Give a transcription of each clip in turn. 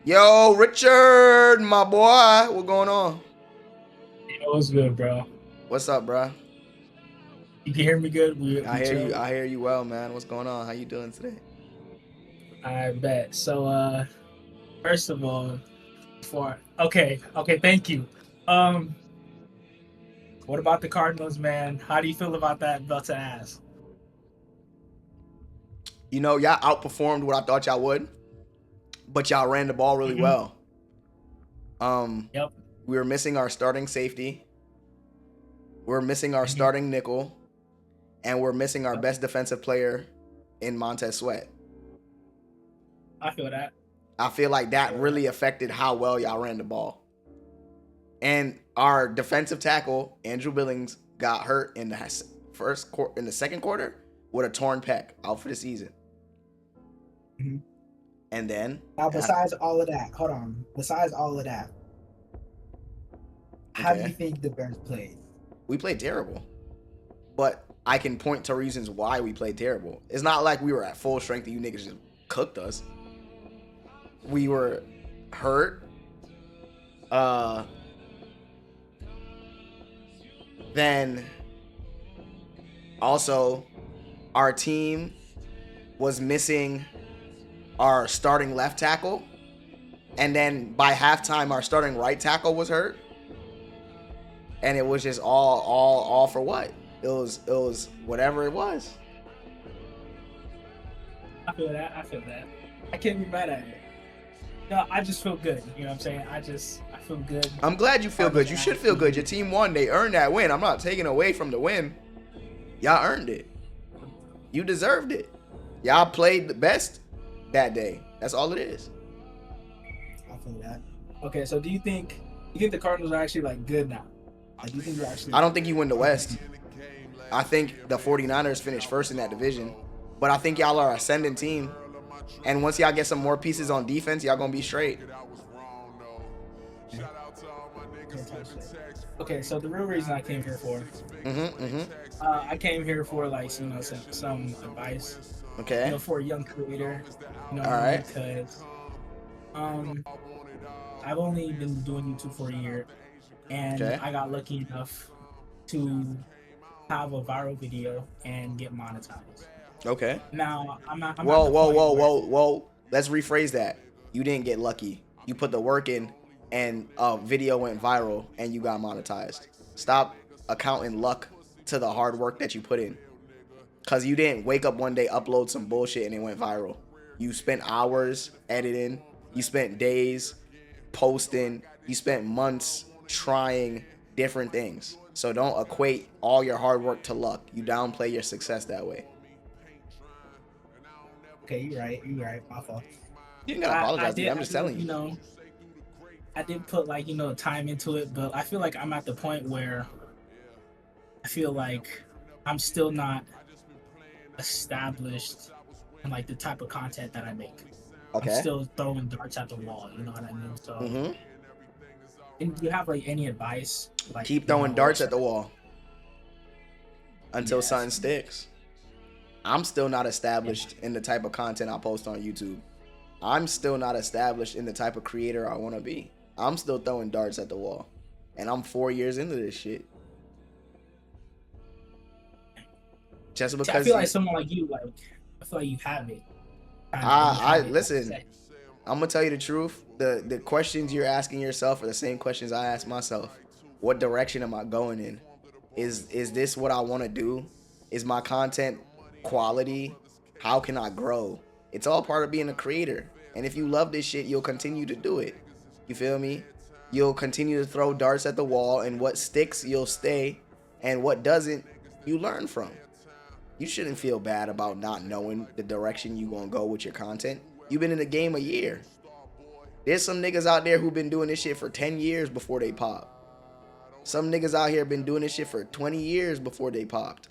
Yo, Richard, my boy, what going on? It was good, bro. What's up, bro? You can hear me good? I We hear you. chill? I hear you well, man. What's going on? How you doing today? I bet. First of all, okay, thank you. Um, what about the Cardinals, man? How do you feel about that belt to ass? Y'all outperformed what I thought y'all would, but y'all ran the ball really Hmm. well. Um, Yep. we were missing our starting safety. We're missing our Hmm. starting nickel, and we're missing our Yep. best defensive player in Montez Sweat. I feel that. I feel like I that feel that. really affected how well y'all ran the ball. And our defensive tackle, Andrew Billings, got hurt in the second quarter with a torn pec, out for the season. Hmm. And then, Now, besides all of that, hold on. Besides all of that, how do you okay, think the Bears played? we played terrible. But I can point to reasons why we played terrible. It's not like we were at full strength and you niggas just cooked us. We were hurt. Uh, then also our team was missing our starting left tackle. And then by halftime, our starting right tackle was hurt. And it was just all for what? It was whatever it was. I feel that. I feel that. I can't be mad at it. No, I just feel good. You know what I'm saying? I feel good. I'm glad you feel Cardinals good. are You should feel good. Your actually team won. They earned that win. I'm not taking away from the win. Y'all earned it. You deserved it. Y'all played the best that day. That's all it is. I feel that. okay. So do you think the Cardinals are actually like good now? Like, do you think they're actually I like don't think you win the West. I think the 49ers finished first in that division. But I think y'all are an ascending team. And once y'all get some more pieces on defense, y'all going to be straight. fantastic? Okay, so the real reason I came here for, Mm-hmm, mm-hmm. I came here for like some advice, Okay. for a young creator, you know All what I mean? right. Because um, I've only been doing YouTube for a year, and Okay. I got lucky enough to have a viral video and get monetized. Okay. Now I'm at Whoa, the whoa, point whoa, where whoa, whoa. Let's rephrase that. You didn't get lucky. You put the work in, and a video went viral, and you got monetized. Stop accounting luck to the hard work that you put in. Cause you didn't wake up one day, upload some bullshit, and it went viral. You spent hours editing. You spent days posting. You spent months trying different things. So don't equate all your hard work to luck. You downplay your success that way. Okay, you're right. My fault. You ain't gotta apologize to me. I'm I just did telling you. I did put like time into it, but I feel like I'm at the point where I feel like I'm still not established in like the type of content that I make. I'm Okay. still throwing darts at the wall, you know what I mean? So, Mm-hmm. and do you have like any advice, like Keep throwing or darts at the wall until yes, something sticks. I'm still not established in the type of content I post on YouTube. I'm still not established in the type of creator I want to be. I'm still throwing darts at the wall. And I'm 4 years into this shit. Just See, I because feel like you someone like you, like I feel like you have it, kind of, you I have it, like listen, set. I'm gonna tell you the truth. The questions you're asking yourself are the same questions I ask myself. What direction am I going in? Is this what I want to do? Is my content quality? How can I grow? It's all part of being a creator. And if you love this shit, you'll continue to do it. You feel me? You'll continue to throw darts at the wall, and what sticks, you'll stay, and what doesn't, you learn from. You shouldn't feel bad about not knowing the direction you gonna go with your content. You've been in the game a year. There's some niggas out there who been doing this shit for 10 years before they pop. Some niggas out here been doing this shit for 20 years before they popped.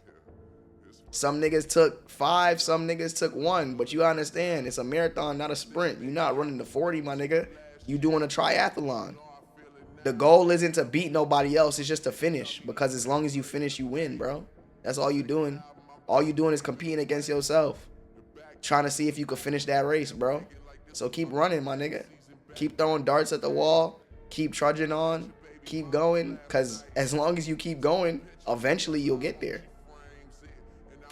Some niggas took 5, some niggas took 1, but you understand it's a marathon, not a sprint. You not running the 40, my nigga. You doing a triathlon. The goal isn't to beat nobody else, it's just to finish. Because as long as you finish, you win, bro. That's all you doing. All you doing is competing against yourself. Trying to see if you could finish that race, bro. So keep running, my nigga. Keep throwing darts at the wall. Keep trudging on. Keep going. Because as long as you keep going, eventually you'll get there.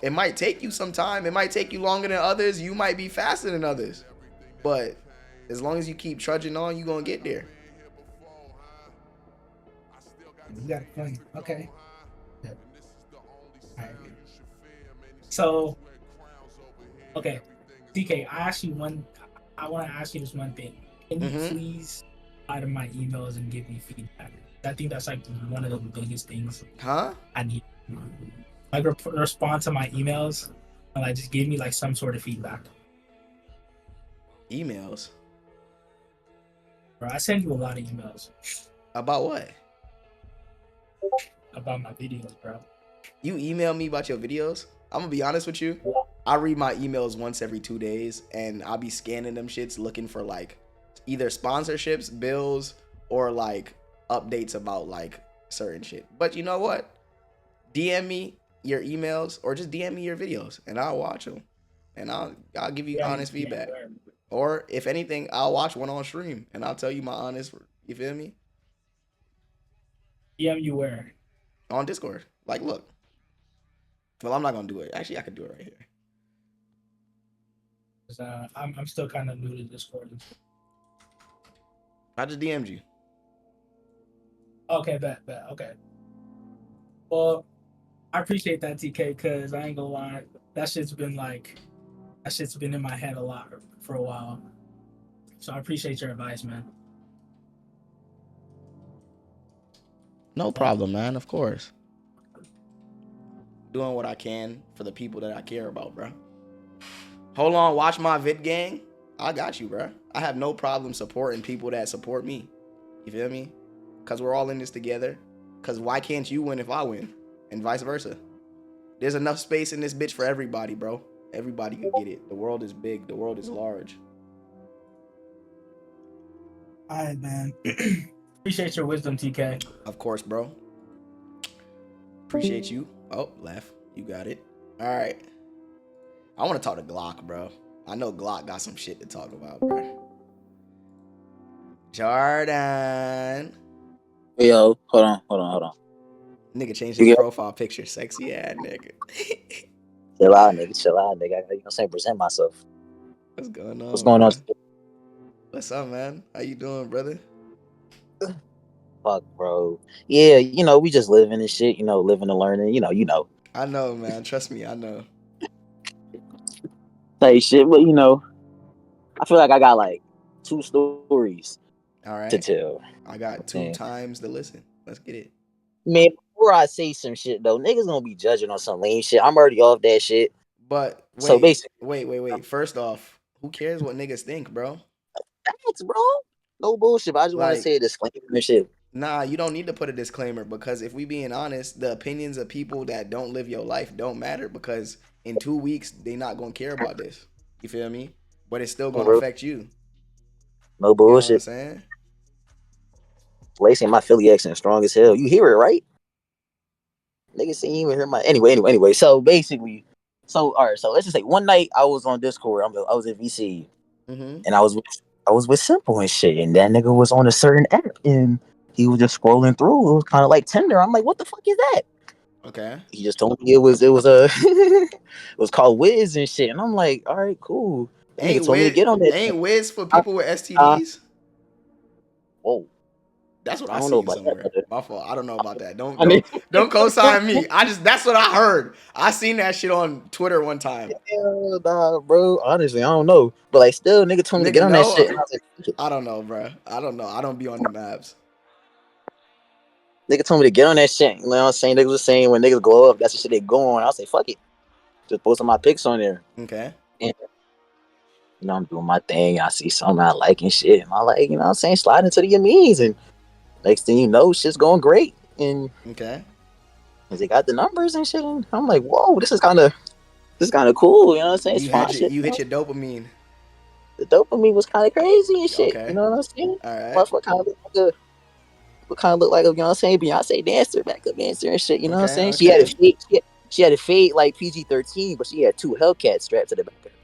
It might take you some time. It might take you longer than others. You might be faster than others. But as long as you keep trudging on, you're going to get there. You got it funny. Okay. Yeah. All right. So, okay, DK, I want to ask you this one thing. Can you please reply to my emails and give me feedback? I think that's like one of the biggest things I need. Like respond to my emails and like just give me like some sort of feedback. Emails? Bro, I send you a lot of emails. About what? About my videos, bro. You email me about your videos? I'm gonna be honest with you. I read my emails once every 2 days, and I'll be scanning them shits looking for like either sponsorships, bills, or like updates about like certain shit. But you know what? DM me your emails or just DM me your videos and I'll watch them. And I'll give you honest feedback. Or if anything, I'll watch one on stream and I'll tell you my honest, you feel me? DM you where? On Discord. Like, look. Well, I'm not gonna do it. Actually, I could do it right here. I'm still kind of new to Discord. I just DM'd you. Okay, bet. Okay. Well, I appreciate that, TK, because I ain't gonna lie, that shit's been in my head a lot for a while. So I appreciate your advice, man. No problem, man. Of course. Doing what I can for the people that I care about, bro. Hold on, watch my vid gang. I got you, bro. I have no problem supporting people that support me. You feel me? Because we're all in this together. Because why can't you win if I win? And vice versa. There's enough space in this bitch for everybody, bro. Everybody can get it. The world is big. The world is large. All right, man. Appreciate your wisdom, TK. Of course, bro. Appreciate you. Oh, left. You got it. All right. I want to talk to Glock, bro. I know Glock got some shit to talk about, bro. Jordan. Yo, hold on. Nigga changed his profile picture. Sexy ass nigga. Chill out, nigga. You know what I'm saying? Present myself. What's going on? What's going on? What's up, man? How you doing, brother? Fuck, bro. Yeah, you know, we just living and shit, you know, living and learning, you know. I know, man. Trust me, I know. Say shit, but you know, I feel like I got like 2 stories to tell. I got 2 times to listen. Let's get it. Man, before I say some shit though, niggas gonna be judging on some lame shit. I'm already off that shit. But wait, so basically, wait. First off, who cares what niggas think, bro? Facts, bro. No bullshit. But I just want to say a disclaimer and shit. Nah, you don't need to put a disclaimer because if we being honest, the opinions of people that don't live your life don't matter because in 2 weeks they not gonna care about this. You feel me? But it's still gonna affect you. No bullshit. You know what I'm saying? Lacing my Philly accent strong as hell. You hear it, right? Niggas ain't even hear my anyway. So basically, all right. So let's just say one night I was on Discord. I was at VC, and I was with Simple and shit, and that nigga was on a certain app, and he was just scrolling through. It was kind of like Tinder. I'm like, what the fuck is that? Okay. He just told me it was it was called Wiz and shit, and I'm like, all right, cool. That nigga told me to get on that. Ain't Wiz for people with STDs? Whoa. That's what I seen somewhere. My fault. I don't know about that. Don't co-sign me. That's what I heard. I seen that shit on Twitter one time. Hell nah, bro. Honestly, I don't know. But like still nigga told me to get on that shit. And I was like, I don't know, bro. I don't know. I don't be on the maps. Nigga told me to get on that shit. You know what I'm saying? Niggas was saying when niggas glow up, that's the shit they go on. I'll say, fuck it. Just posting my pics on there. Okay. And, you know, I'm doing my thing. I see something I like and shit. And I like, you know what I'm saying? Slide into the amines and next thing you know, shit's going great. And okay, cause they got the numbers and shit. And I'm like, whoa, this is kind of cool. You know what I'm saying? It's fine shit. You hit your dopamine. The dopamine was kind of crazy and shit. Okay. You know what I'm saying? All right. Motherfucker kind of look like a, you know what I'm saying? Beyonce dancer, backup dancer and shit. You know what I'm saying? Okay. She had a fade like PG-13, but she had 2 Hellcats strapped to the back of her.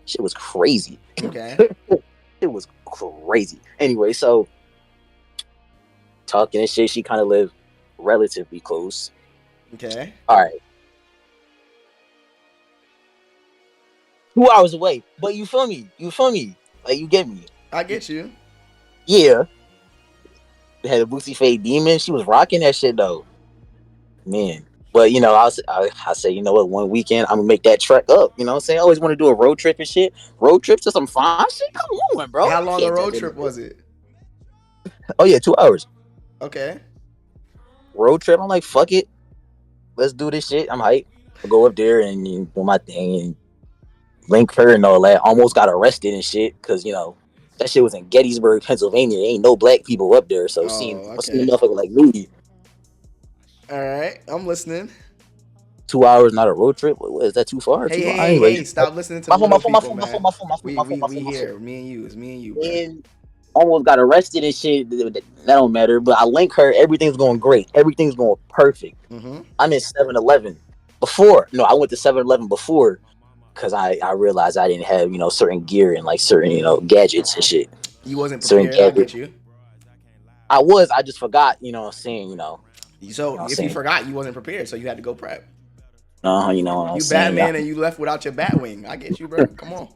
Shit was crazy. Okay. It was crazy. Anyway, so talking and shit, she kind of lived relatively close. Okay. All right, 2 hours away, but you feel me? You feel me? Like you get me? I get you. Yeah, they had a Boosie Fade Demon. She was rocking that shit though, man. But you know, I say, you know what? One weekend, I'm gonna make that trek up. You know what I'm saying? I always want to do a road trip and shit. Road trip to some fine shit. Come on, bro. How You long a can't road judge trip anything. was it? Oh yeah, 2 hours. Okay. Road trip. I'm like, fuck it. Let's do this shit. I'm hyped. I go up there and do my thing and link her and all that. Almost got arrested and shit because you know that shit was in Gettysburg, Pennsylvania. Ain't no black people up there, so seeing Oh, seeing a okay. motherfucker like me, All right. I'm listening. 2 hours not a road trip. What is that too far? Hey, Too long. hey, hey, Anyways, hey! Stop listening to my the phone, my little phone, my people, phone, my phone, man. my phone, my phone, We my phone, we my phone, we my phone. here. Me and you. It's me and you, bro. And almost got arrested and shit. That don't matter. But I link her. Everything's going great. Everything's going perfect. Mm-hmm. I'm in 7-Eleven before. No, I went to 7-Eleven before because I realized I didn't have certain gear and like certain Mm-hmm. gadgets and shit. You wasn't Certain prepared. I gadgets. get you. I just forgot. You know what I'm saying. So if you forgot, you wasn't prepared, so you had to go prep. You know what I'm You saying. Batman and you left without your Batwing. I get you, bro. Come on.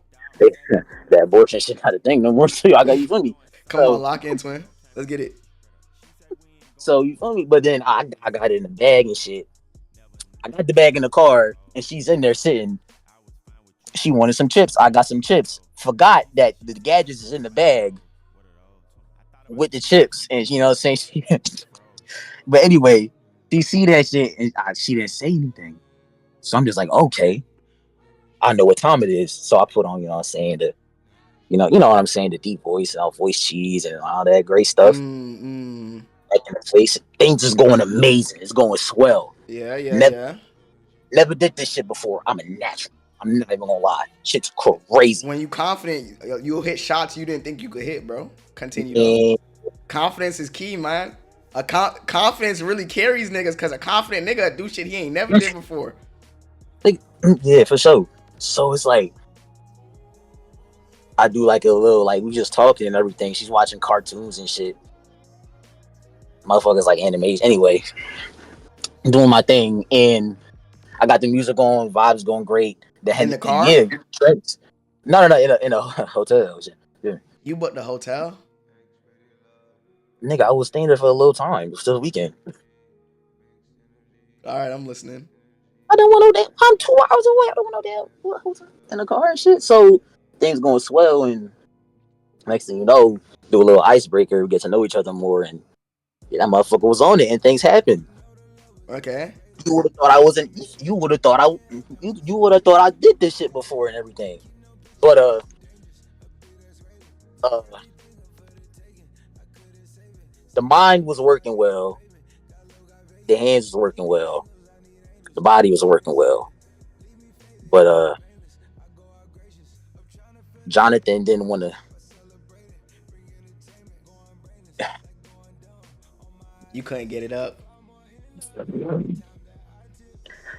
That abortion shit not a thing no more. So I got you feel me. Come on, So lock in, twin. Let's get it. you feel me. But then I got it in the bag and shit. I got the bag in the car and she's in there sitting. She wanted some chips. I got some chips. Forgot that the gadgets is in the bag with the chips, and you know what I'm saying. But anyway, she see that shit and she didn't say anything. So I'm just like, okay, I know what time it is. So I put on, you know what I'm saying, you know what I'm saying, the deep voice, voice cheese and all that great stuff. Mm-mm. Like in the face, things is going amazing. It's going swell. Yeah, yeah, Never, yeah. never did this shit before. I'm a natural. I'm not even gonna lie. Shit's crazy. When you confident, you'll hit shots you didn't think you could hit, bro. Continue though. And Confidence is key, man. Confidence really carries niggas because a confident nigga do shit he ain't never did before. like, yeah, for sure. So it's like I do like a little like we just talking and everything. She's watching cartoons and shit. Motherfuckers like animation. Anyway, doing my thing and I got the music on, vibes going great. In the And car? yeah, drinks. No, in a hotel. Yeah. You booked the hotel? Nigga, I was staying there for a little time. It was still the weekend. All right, I'm listening. I don't want no damn. I'm 2 hours away. I don't want no damn hotel in the car and shit. So things going swell, and next thing you know, do a little icebreaker, get to know each other more, and yeah, that motherfucker was on it, and things happened. Okay. You would have thought I wasn't. You would have thought You would have thought I did this shit before and everything. But uh, the mind was working well. The hands was working well. The body was working well. But Jonathan didn't want to. You couldn't get it up.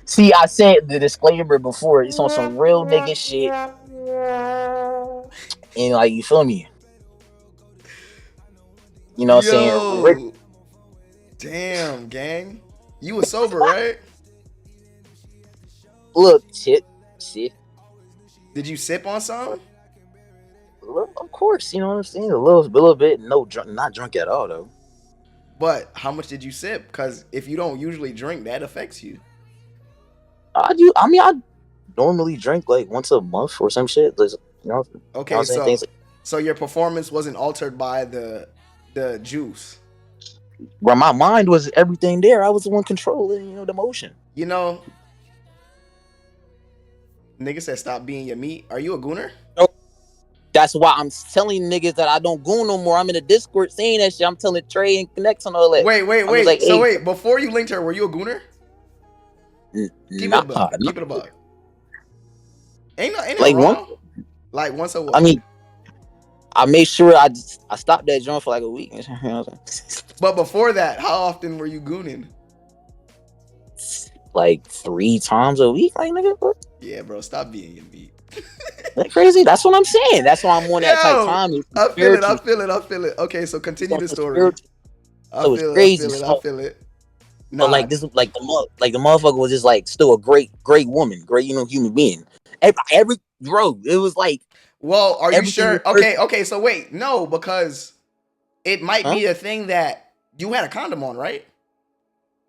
See, I said the disclaimer before. It's on some real nigga shit, and like you feel me. You know what I'm saying? Rick, Yo. Damn, gang. You was sober, right? look, shit. Did you sip on some? Of course, you know what I'm saying. A little bit. No, not drunk at all though. But how much did you sip? Because if you don't usually drink, that affects you. I do. I mean, I normally drink like once a month or some shit. You know what I'm Okay, saying? Things so like so your performance wasn't altered by the juice. where my mind was everything there. I was the one controlling, the motion. You know, nigga said stop being your meat. Are you a gooner? So that's why I'm telling niggas that I don't go no more. I'm in the Discord saying that shit. I'm telling Trey and Connects and all that. I'm just like, Wait. So hey, wait, before you linked her, were you a gooner? Keep it nah, a buck. nah. Keep it a buck. Ain't no Like one. wrong. Like once a I what? mean, I made sure I stopped that joint for like a week. You know what I'm saying? But before that, how often were you gooning? Like 3 times a week, like nigga. What? Yeah, bro, stop being your meat. That crazy? That's what I'm saying. That's why I'm on that type Yo, time. It's I feel it. I spiritual. feel it. I feel it. Okay, so It's continue on the the story. spiritual. I So it's feel it. I crazy. feel it. I So, feel it. but Nah. like this, like the motherfucker was just like still a great woman, great human being. Every bro, it was like Well, are you everything was sure? Okay. perfect. Okay. So wait, no, because it might Huh? be a thing that you had a condom on, right?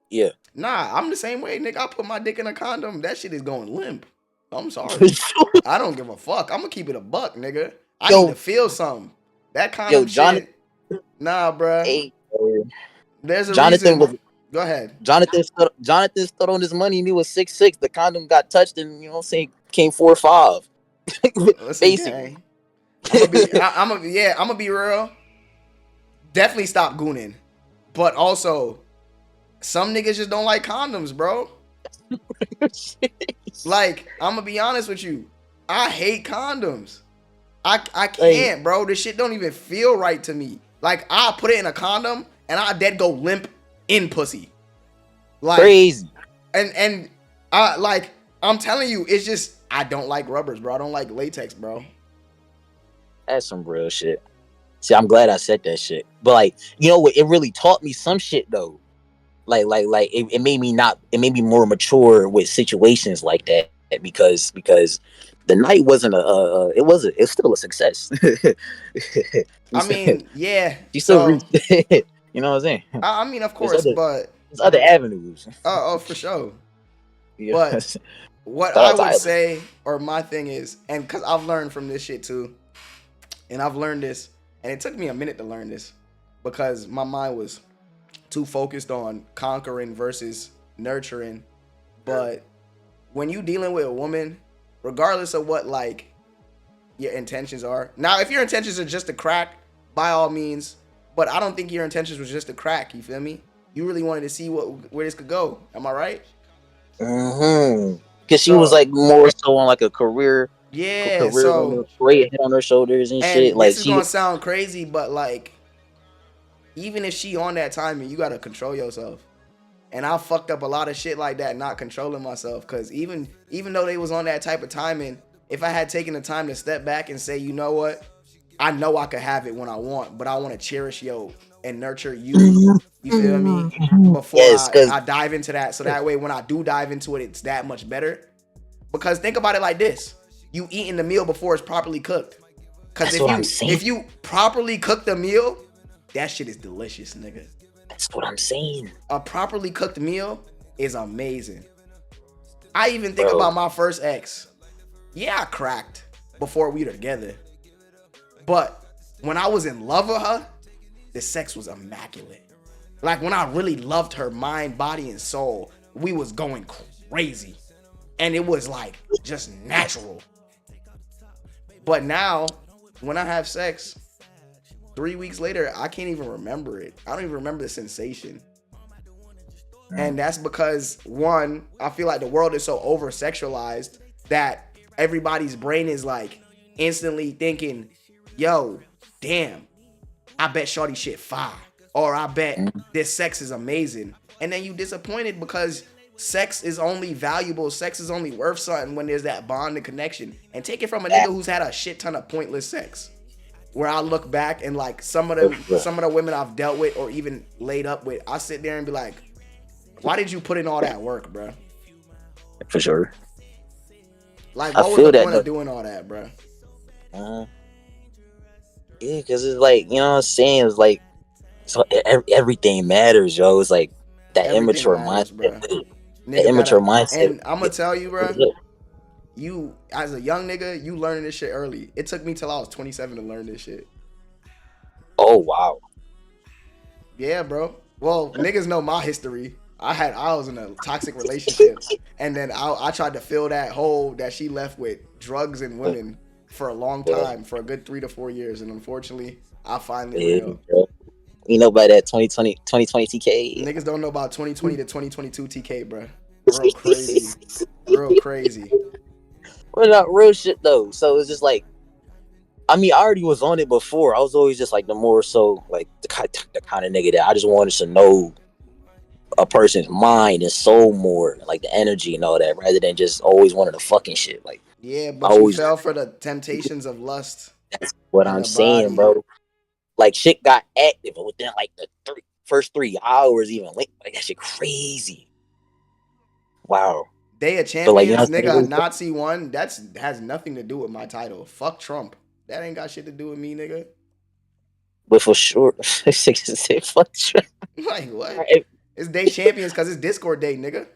Yeah. Nah, I'm the same way, nigga. I put my dick in a condom. That shit is going limp. I'm sorry. I don't give a fuck. I'm gonna keep it a buck, nigga. I need to yo, feel something. That yo, condom Jonathan. shit. Nah, bruh. Hey, There's a Jonathan reason. was Go ahead. Jonathan stood on his money and he was 6'6". The condom got touched and you know what I'm saying came 4'5". Listen, Basically. gang. I'm gonna be. I'm gonna. Yeah. I'm gonna be real. Definitely stop gooning. But also, some niggas just don't like condoms, bro. Like, I'm gonna be honest with you. I hate condoms. I Like can't, bro. This shit don't even feel right to me. Like, I put it in a condom and I dead go limp in pussy. Like, crazy. and I like I'm telling you, it's just I don't like rubbers, bro. I don't like latex, bro. That's some real shit. See, I'm glad I said that shit. But like, you know what? It really taught me some shit though. It made me not. It made me more mature with situations like that because the night wasn't it wasn't. It's still a success. I mean, yeah. She still So reached. You know what I'm saying? I mean, of There's course, but other avenues. oh, for sure. Yeah. But what Shout I out to would Island. say, or my thing is, and because I've learned from this shit too, and I've learned this, and it took me a minute to learn this because my mind was too focused on conquering versus nurturing. But when you dealing with a woman, regardless of what like your intentions are, now if your intentions are just to crack, by all means. But I don't think your intentions was just to crack. You feel me? You really wanted to see where this could go. Am I right? Because she was So like more so on like a career yeah. career So woman, great head on her shoulders and shit. and Like this is she gonna sound crazy, but like even if she on that timing, you gotta control yourself. And I fucked up a lot of shit like that, not controlling myself. Cause even though they was on that type of timing, if I had taken the time to step back and say, you know what, I know I could have it when I want, but I want to cherish and nurture you. You feel me? Before yes, because I dive into that, so that way when I do dive into it, it's that much better. Because think about it like this: you eating the meal before it's properly cooked. Cause that's what I'm saying. if you properly cook the meal, that shit is delicious, nigga. That's what I'm saying, A properly cooked meal is amazing. I even think bro. about my first ex. Yeah, I cracked before we were together. But when I was in love with her, the sex was immaculate. Like when I really loved her mind, body, and soul, we was going crazy. And it was like just natural. But now, when I have sex, 3 weeks later, I can't even remember it. I don't even remember the sensation. And that's because, one, I feel like the world is so over sexualized that everybody's brain is like instantly thinking, yo, damn, I bet shorty shit fire. Or I bet this sex is amazing. And then you disappointed because sex is only valuable, sex is only worth something when there's that bond and connection. And take it from a nigga who's had a shit ton of pointless sex. Where I look back and like some of the women I've dealt with or even laid up with, I sit there and be like, why did you put in all that work, bro? For sure. Like, I what was feel the that point though. of doing all that, bro? Yeah, because it's like, you know what I'm saying? It's like, so everything matters, yo. It's like that Everything immature matters, mindset. bro. The Nigga immature gotta, mindset. and I'm gonna tell you, bro, you, as a young nigga, you learning this shit early. It took me till I was 27 to learn this shit. Oh, wow. Yeah, bro. Well, niggas know my history. I was in a toxic relationship, and then I tried to fill that hole that she left with drugs and women for a long time, for a good 3 to 4 years, and unfortunately, I finally Yeah, real. bro. You know about that 2020 TK? Niggas don't know about 2020 to 2022 TK, bro. Real crazy, real crazy. Well, not real shit though. So it's just like, I mean, I already was on it before. I was always just like the more so like the kind of nigga that I just wanted to know a person's mind and soul more, like the energy and all that, rather than just always wanting the fucking shit. Like, Yeah, I but you always, fell for the temptations of lust that's what and I'm the saying, body. bro. Like shit got active within like the first 3 hours, even late. Like that shit crazy. Wow. Day of But like, you know Champions, what I'm nigga, a saying? Nazi one. That's has nothing to do with my title. Fuck Trump. That ain't got shit to do with me, nigga. But for sure, fuck sure. Like what? It's Day Champions because it's Discord Day, nigga.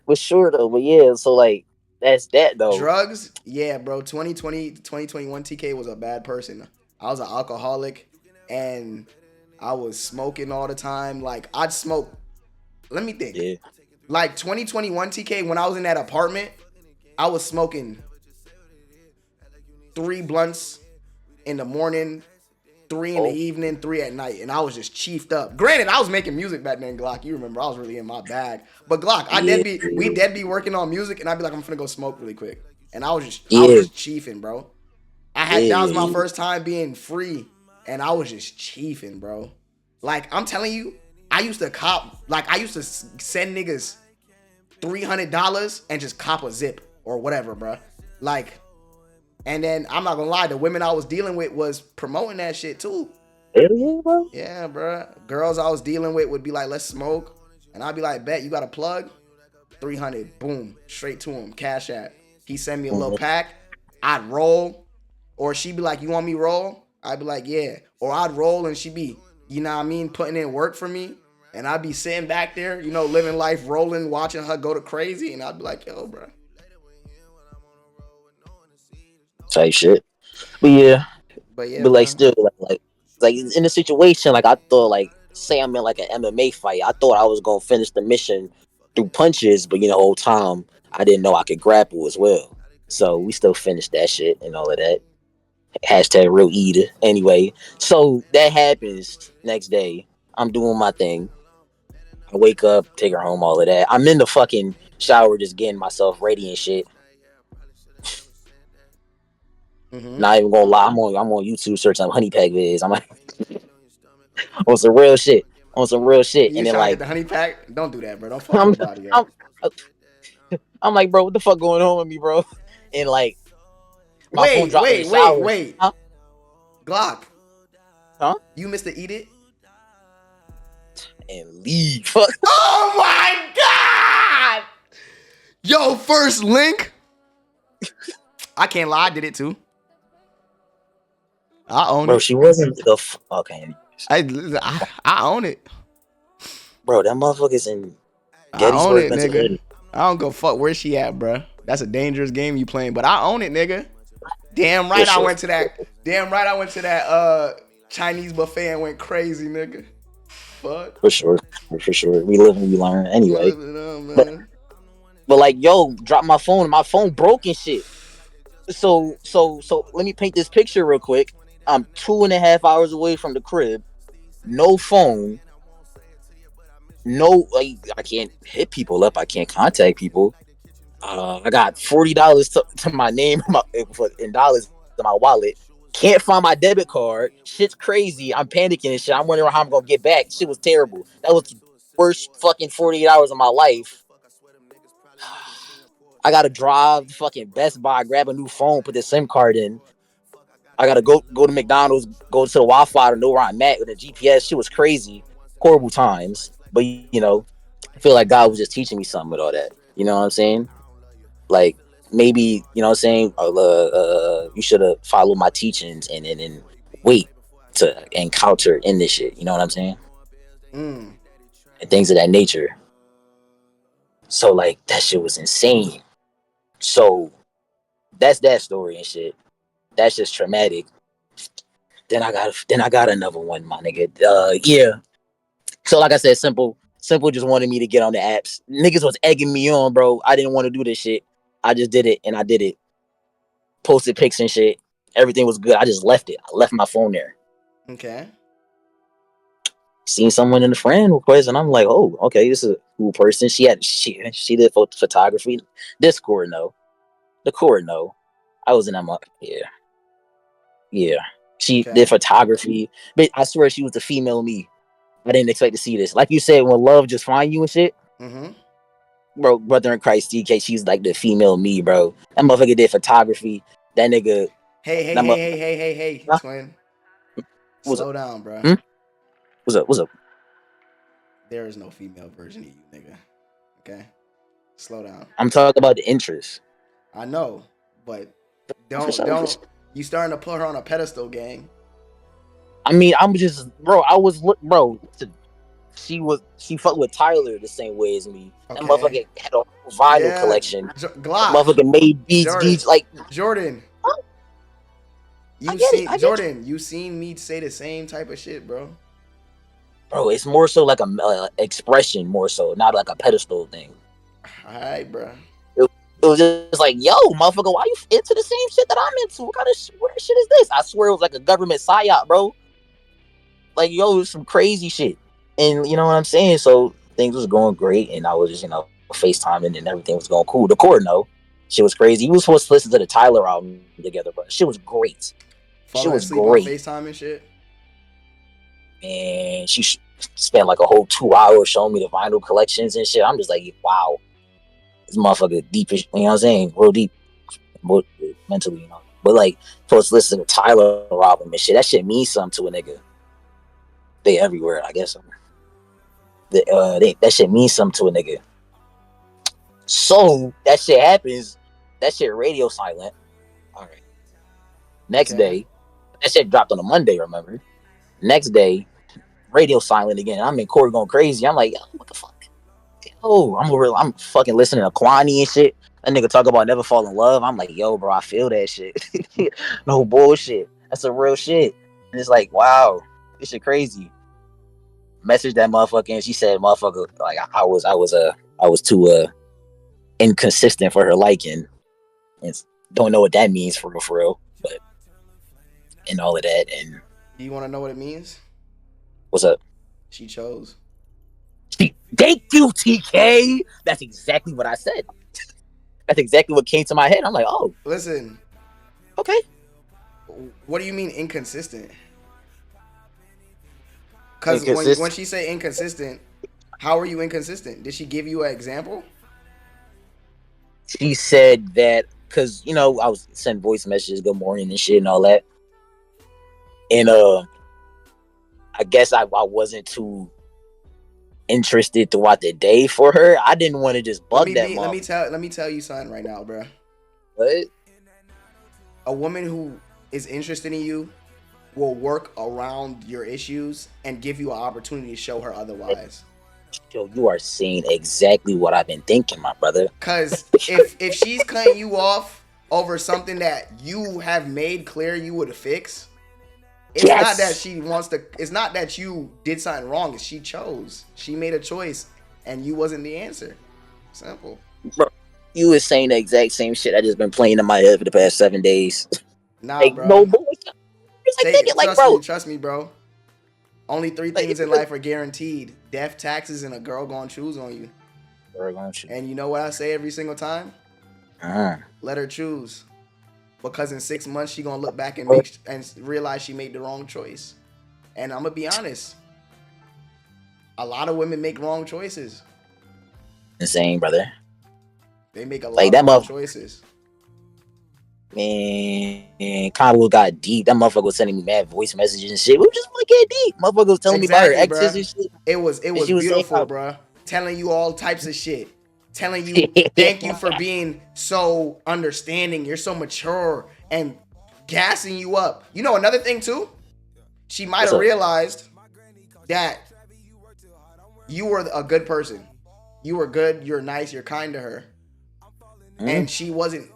For sure though. But yeah, so like that's that though. Drugs, yeah, bro. 2020, 2021 TK was a bad person. I was an alcoholic and I was smoking all the time. Like I'd smoke. Let me think. Yeah. Like 2021 TK, when I was in that apartment, I was smoking 3 blunts in the morning, 3 in the Oh, evening, 3 at night, and I was just chiefed up. Granted, I was making music back then, Glock. You remember, I was really in my bag. But Glock, yeah. we dead be working on music, and I'd be like, I'm finna go smoke really quick, and I was Yeah. just chiefing, bro. Yeah. That was Yeah. my Yeah. first time being free, and I was just chiefing, bro. Like I'm telling you, I used to send niggas $300 and just cop a zip or whatever, bro. Like, and then I'm not gonna lie, the women I was dealing with was promoting that shit too. Hell yeah, bro. Yeah, bro. Girls I was dealing with would be like, let's smoke. And I'd be like, bet you got a plug? 300. Boom. Straight to him. Cash app. He send me a little Mhm. pack. I'd roll. Or she'd be like, you want me roll? I'd be like, yeah. Or I'd roll and she'd be, you know what I mean, putting in work for me. And I'd be sitting back there, you know, living life, rolling, watching her go to crazy. And I'd be like, yo, bro. Type shit. But yeah, But yeah, but like bro. still like in a situation like I thought like say I'm in like an MMA fight, I thought I was gonna finish the mission through punches, but you know, whole time I didn't know I could grapple as well. So we still finished that shit and all of that. Hashtag real eater. Anyway, so that happens next day. I'm doing my thing. I wake up, take her home, all of that. I'm in the fucking shower just getting myself ready and shit. Mm-hmm. Not even gonna lie, I'm on YouTube searching honey pack vids. I'm like on some real shit. On some real shit. You And then trying to get like the honey pack? Don't do that, bro. Don't fuck I'm your body up. I'm I'm like, bro, what the fuck going on with me, bro? And like my phone Wait, dropped in the wait, wait, shower. wait. Huh? Glock, Huh? you missed the eat it? And leave. Fuck. Oh my god! Yo, first link. I can't lie, I did it too. I own Bro, it. she wasn't the okay. I own it. Bro, that motherfucker's in I own Gettysburg, it, nigga. Pennsylvania. I don't go fuck where she at, bruh. That's a dangerous game you playing, but I own it, nigga. Damn For right I sure. went to that. Damn right I went to that Chinese buffet and went crazy, nigga. Fuck. For sure. For sure. We live and we learn. You Anyway. living it up, But man. but like, yo, drop my phone. My phone broke and shit. So let me paint this picture real quick. I'm 2.5 hours away from the crib. No phone. No, like I can't hit people up. I can't contact people. I got $40 to my name in dollars in my wallet. Can't find my debit card. Shit's crazy. I'm panicking and shit. I'm wondering how I'm gonna get back. Shit was terrible. That was the worst fucking 48 hours of my life. I gotta drive to fucking Best Buy, grab a new phone, put the SIM card in. I gotta go to McDonald's, go to the Wi-Fi to know where I'm at with the GPS. Shit was crazy. Horrible times. But you know, I feel like God was just teaching me something with all that. You know what I'm saying? Like maybe you know what I'm saying. You should have followed my teachings and wait to encounter in this shit. You know what I'm saying? Mm. And things of that nature. So like that shit was insane. So that's that story and shit. That's just traumatic. Then I got another one, my nigga. Yeah. So like I said, simple just wanted me to get on the apps. Niggas was egging me on, bro. I didn't want to do this shit. I just did it and I did it. Posted pics and shit. Everything was good. I just left it. I left my phone there. Okay. Seen someone in the friend request, and I'm like, oh, okay, this is a cool person. She did photography. Discord, no. The core, no. I was in that month. Yeah. Yeah. She did Okay. photography. But I swear she was the female me. I didn't expect to see this. Like you said, when love just find you and shit. Mm-hmm. bro, brother in Christ, TK, she's like the female me, bro. That motherfucker did photography. That nigga, Hey, hey, that hey, motherfucker, hey, hey, hey, hey, huh? twin. What's up? Slow down, bro. Hmm? What's up? There is no female version of you, nigga. Okay? Slow down. I'm talking about the interest. I know, but For don't sure, for don't sure. you starting to put her on a pedestal, gang. I mean, I'm just, bro. Bro. She fucked with Tyler the same way as me. That Okay. motherfucker had a whole vinyl Yeah. collection. That Glock. motherfucker made beats Jordan. like. Jordan. Huh? I You get it. seen I get you, Jordan, you seen me say the same type of shit, bro. bro. It's more so like a expression, more so, not like a pedestal thing. Alright, bro. It was just like, yo, motherfucker, why you into the same shit that I'm into? What kind of weird shit is this? I swear it was like a government psyop, bro. Like, yo, it was some crazy shit. And you know what I'm saying? So things was going great, and I was just, FaceTiming, and everything was going cool. The core, no. Shit was crazy. We was supposed to listen to the Tyler album together, but shit was great. Shit Falling was asleep on great. FaceTime and shit. And she spent like a whole 2 hours showing me the vinyl collections and shit. I'm just like, wow, this motherfucker deep, you know what I'm saying? Real deep, mentally, But like, supposed to listen to Tyler album and shit. That shit means something to a nigga. They everywhere, I guess. That shit means something to a nigga. So that shit happens. That shit radio silent. All right. Next Okay. day, that shit dropped on a Monday. Remember? Next day, radio silent again. I'm in Corey going crazy. I'm like, yo, what the fuck? Yo, I'm fucking listening to Kwani and shit. That nigga talk about never fall in love. I'm like, yo, bro, I feel that shit. No bullshit. That's some real shit. And it's like, wow, this shit crazy. Message that motherfucker, and she said, motherfucker, like I was too inconsistent for her liking, and don't know what that means for real, but and all of that. And Do you want to know what it means? what's up? She chose. Thank you, TK. That's exactly what I said. That's exactly what came to my head. I'm like, oh, Listen, okay. what do you mean inconsistent? Because when Inconsistent. she say inconsistent, how are you inconsistent? Did she give you an example? She said that because I was sending voice messages, good morning and shit and all that, and I guess I wasn't too interested throughout the day for her. I didn't want to just bug that mom. Let me tell you something right now, bro. What? A woman who is interested in you will work around your issues and give you an opportunity to show her otherwise. Yo, you are saying exactly what I've been thinking, my brother. Cause if she's cutting you off over something that you have made clear you would fix, it's not that she wants to. It's not that you did something wrong. She chose. She made a choice, and you wasn't the answer. Simple. Bro, you was saying the exact same shit I just been playing in my head for the past 7 days. Nah, Like, bro. no bullshit. It's like Take thinking, it. like, bro. Trust me, bro. Only three Like, things in life are guaranteed: death, taxes, and a girl gonna choose on you. And you know what I say every single time? Let her choose. Because in 6 months she gonna look back and realize she made the wrong choice. And I'm gonna be honest, a lot of women make wrong choices. Insane, brother. They make a lot Like of wrong choices. Man, Convo got deep. That motherfucker was sending me mad voice messages and shit. We were just fucking deep. Motherfucker was telling me about her exes and shit. It was beautiful, bro. Telling you all types of shit. Telling you thank you for being so understanding. You're so mature and gassing you up. You know another thing too? She might have realized that you were a good person. You were good, you're nice, you're kind to her. And she wasn't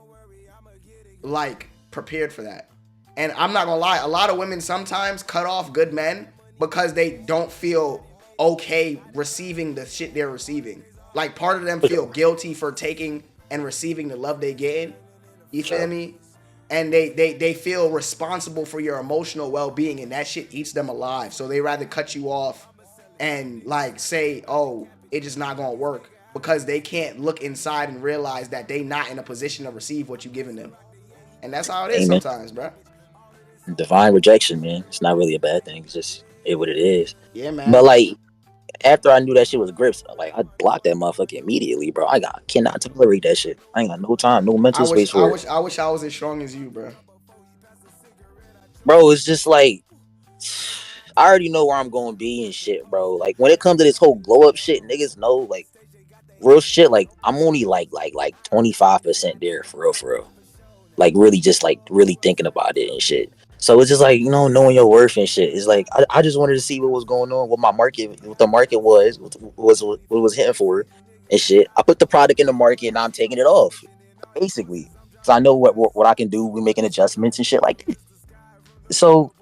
like prepared for that. And I'm not gonna lie, a lot of women sometimes cut off good men because they don't feel okay receiving the shit they're receiving. Like part of them feel guilty for taking and receiving the love they get. You feel me? And they feel responsible for your emotional well-being, and that shit eats them alive. So they rather cut you off and like say, oh, it's just not gonna work, because they can't look inside and realize that they not in a position to receive what you giving them. And that's how it is sometimes, bro. Divine rejection, man. It's not really a bad thing. It's just what it is. Yeah, man. But like, after I knew that shit was grips, like I blocked that motherfucker immediately, bro. Cannot tolerate that shit. I ain't got no time, no I mental wish space I for it, wish I wish I was as strong as you, bro. bro. It's just like I already know where I'm gonna be and shit, bro. Like when it comes to this whole blow up shit, niggas know like real shit. Like I'm only like 25% there for real. Like really just like really thinking about it and shit. So it's just like, you know, knowing your worth and shit. It's like I just wanted to see what was going on, what the market what was hitting for and shit. I put the product in the market and now I'm taking it off, basically. So I know what I can do. We're making adjustments and shit like that. So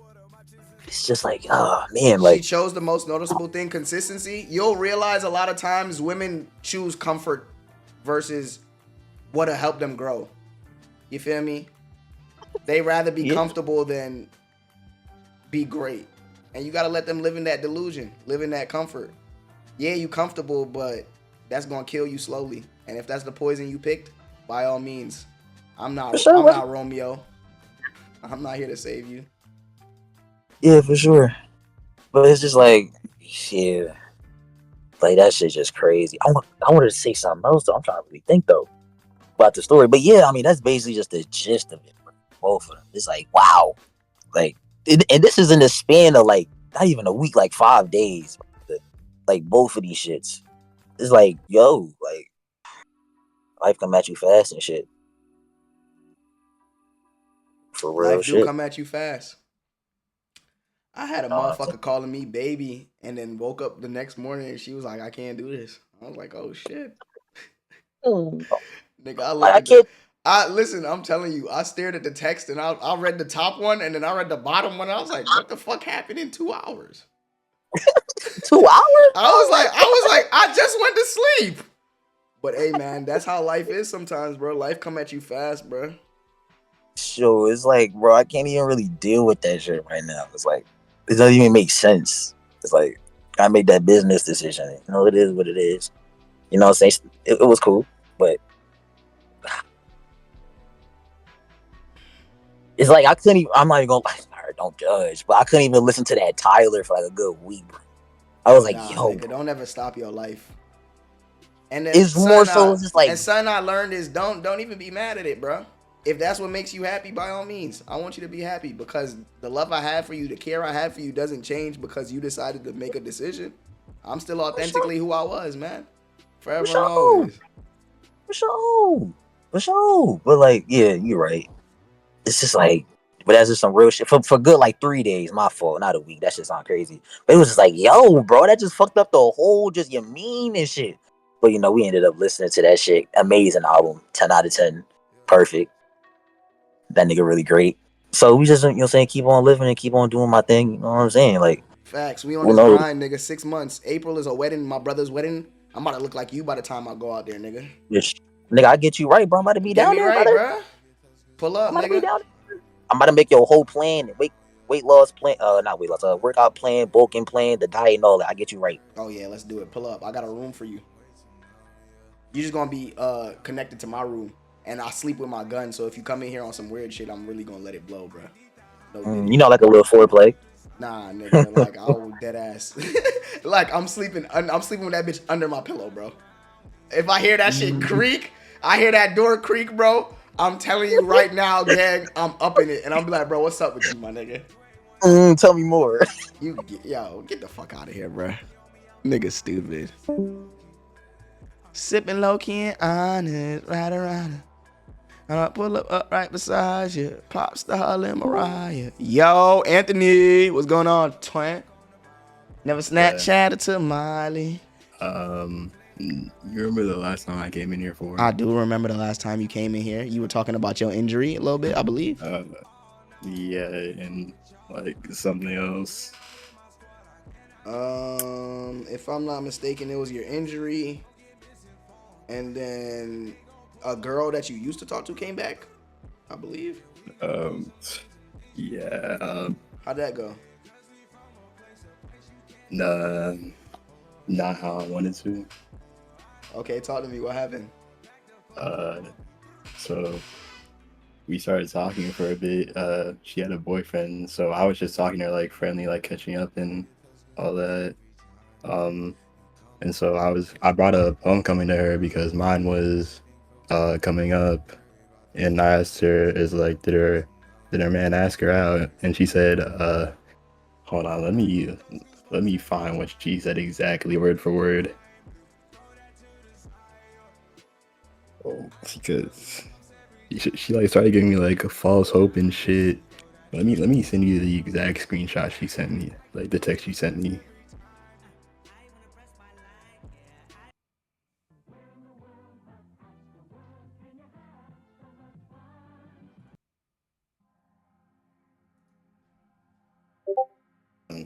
it's just like, oh man, She like chose the most noticeable thing, consistency. You'll realize a lot of times women choose comfort versus what'll help them grow. You feel me? They rather be yeah, comfortable than be great. And you gotta let them live in that delusion, live in that comfort. Yeah, you comfortable, but that's gonna kill you slowly. And if that's the poison you picked, by all means. I'm for not sure, I'm bro. not Romeo. I'm not here to save you. Yeah, for sure. But it's just like, yeah, like that shit's just crazy. I wanted to say something else though. I'm trying to really think though about the story. But yeah, I mean that's basically just the gist of it. Both of them. It's like wow, like, and this is in the span of like not even a week, like 5 days. Like both of these shits. It's like yo, like life come at you fast and shit. For real Life do shit. come at you fast. I had a Uh, motherfucker calling me baby and then woke up the next morning and she was like, I can't do this. I was like, oh shit. Nigga, I like looked I at the can't. I listen, I'm telling you, I stared at the text and I read the top one and then I read the bottom one. And I was like, what the fuck happened in 2 hours? 2 hours, bro. I just went to sleep. But hey man, that's how life is sometimes, bro. Life come at you fast, bro. So it's like, bro, I can't even really deal with that shit right now. It's like it doesn't even make sense. It's like I made that business decision. You know, it is what it is. You know what I'm saying? It was cool, but it's like I couldn't even. I'm not even gonna. Alright, don't judge, but I couldn't even listen to that Tyler for like a good week, bro. I was like, Nah, yo, nigga, don't ever stop your life. And then it's more so it's just like, something I learned is don't even be mad at it, bro. If that's what makes you happy, by all means, I want you to be happy because the love I have for you, the care I have for you, doesn't change because you decided to make a decision. I'm still for sure, authentically who I was, man, for forever and sure, always. for sure, for sure. But like, yeah, you're right. It's just like, but that's just some real shit for good like 3 days. My fault, not a week. That shit sound crazy. But it was just like, yo, bro, that just fucked up the whole just your mean and shit. But you know, we ended up listening to that shit. Amazing album, 10 out of 10, perfect. That nigga really great. So we just, you know, what I'm saying, keep on living and keep on doing my thing. You know what I'm saying? Like, Facts. We on who this knows? grind, nigga. 6 months. April is a wedding. My brother's wedding. I'm about to look like you by the time I go out there, nigga. Just, nigga, I get you right, bro. I'm about to be Get down me there, right, brother. bro. Pull up, I'm about to be nigga. down there. I'm about to make your whole plan, weight loss plan, not weight loss, workout plan, bulking plan, the diet and all that. I get you right. Oh yeah, let's do it. Pull up. I got a room for you. You just gonna be connected to my room, and I sleep with my gun. So if you come in here on some weird shit, I'm really gonna let it blow, bro. No You diddy. know, like a little foreplay. Nah, nigga. Like I'll dead ass. Like I'm sleeping. I'm sleeping with that bitch under my pillow, bro. If I hear that shit creak, I hear that door creak, bro. I'm telling you right now, gang. I'm up in it, and I'm like, bro, what's up with you, my nigga? Tell me more. Get the fuck out of here, bro. Nigga, stupid. Sipping low key and honest, right around. And I pull up right beside you. Pop star Lil Mariah. Yo, Anthony, what's going on, twin? Never Snapchatted to Miley. You remember the last time I came in here for? I do remember the last time you came in here. You were talking about your injury a little bit, I believe. Yeah, and like something else. If I'm not mistaken, it was your injury, and then a girl that you used to talk to came back, I believe. Um, yeah, How'd that go? nah, not how I wanted to. Okay, talk to me. What happened? So we started talking for a bit. She had a boyfriend, so I was just talking to her like friendly, like catching up and all that. And so I brought a homecoming to her because mine was coming up, and I asked her, is like, did her man ask her out? And she said, hold on, let me find what she said exactly word for word. Because she like started giving me like a false hope and shit. Let me send you the exact screenshot she sent me, like the text she sent me.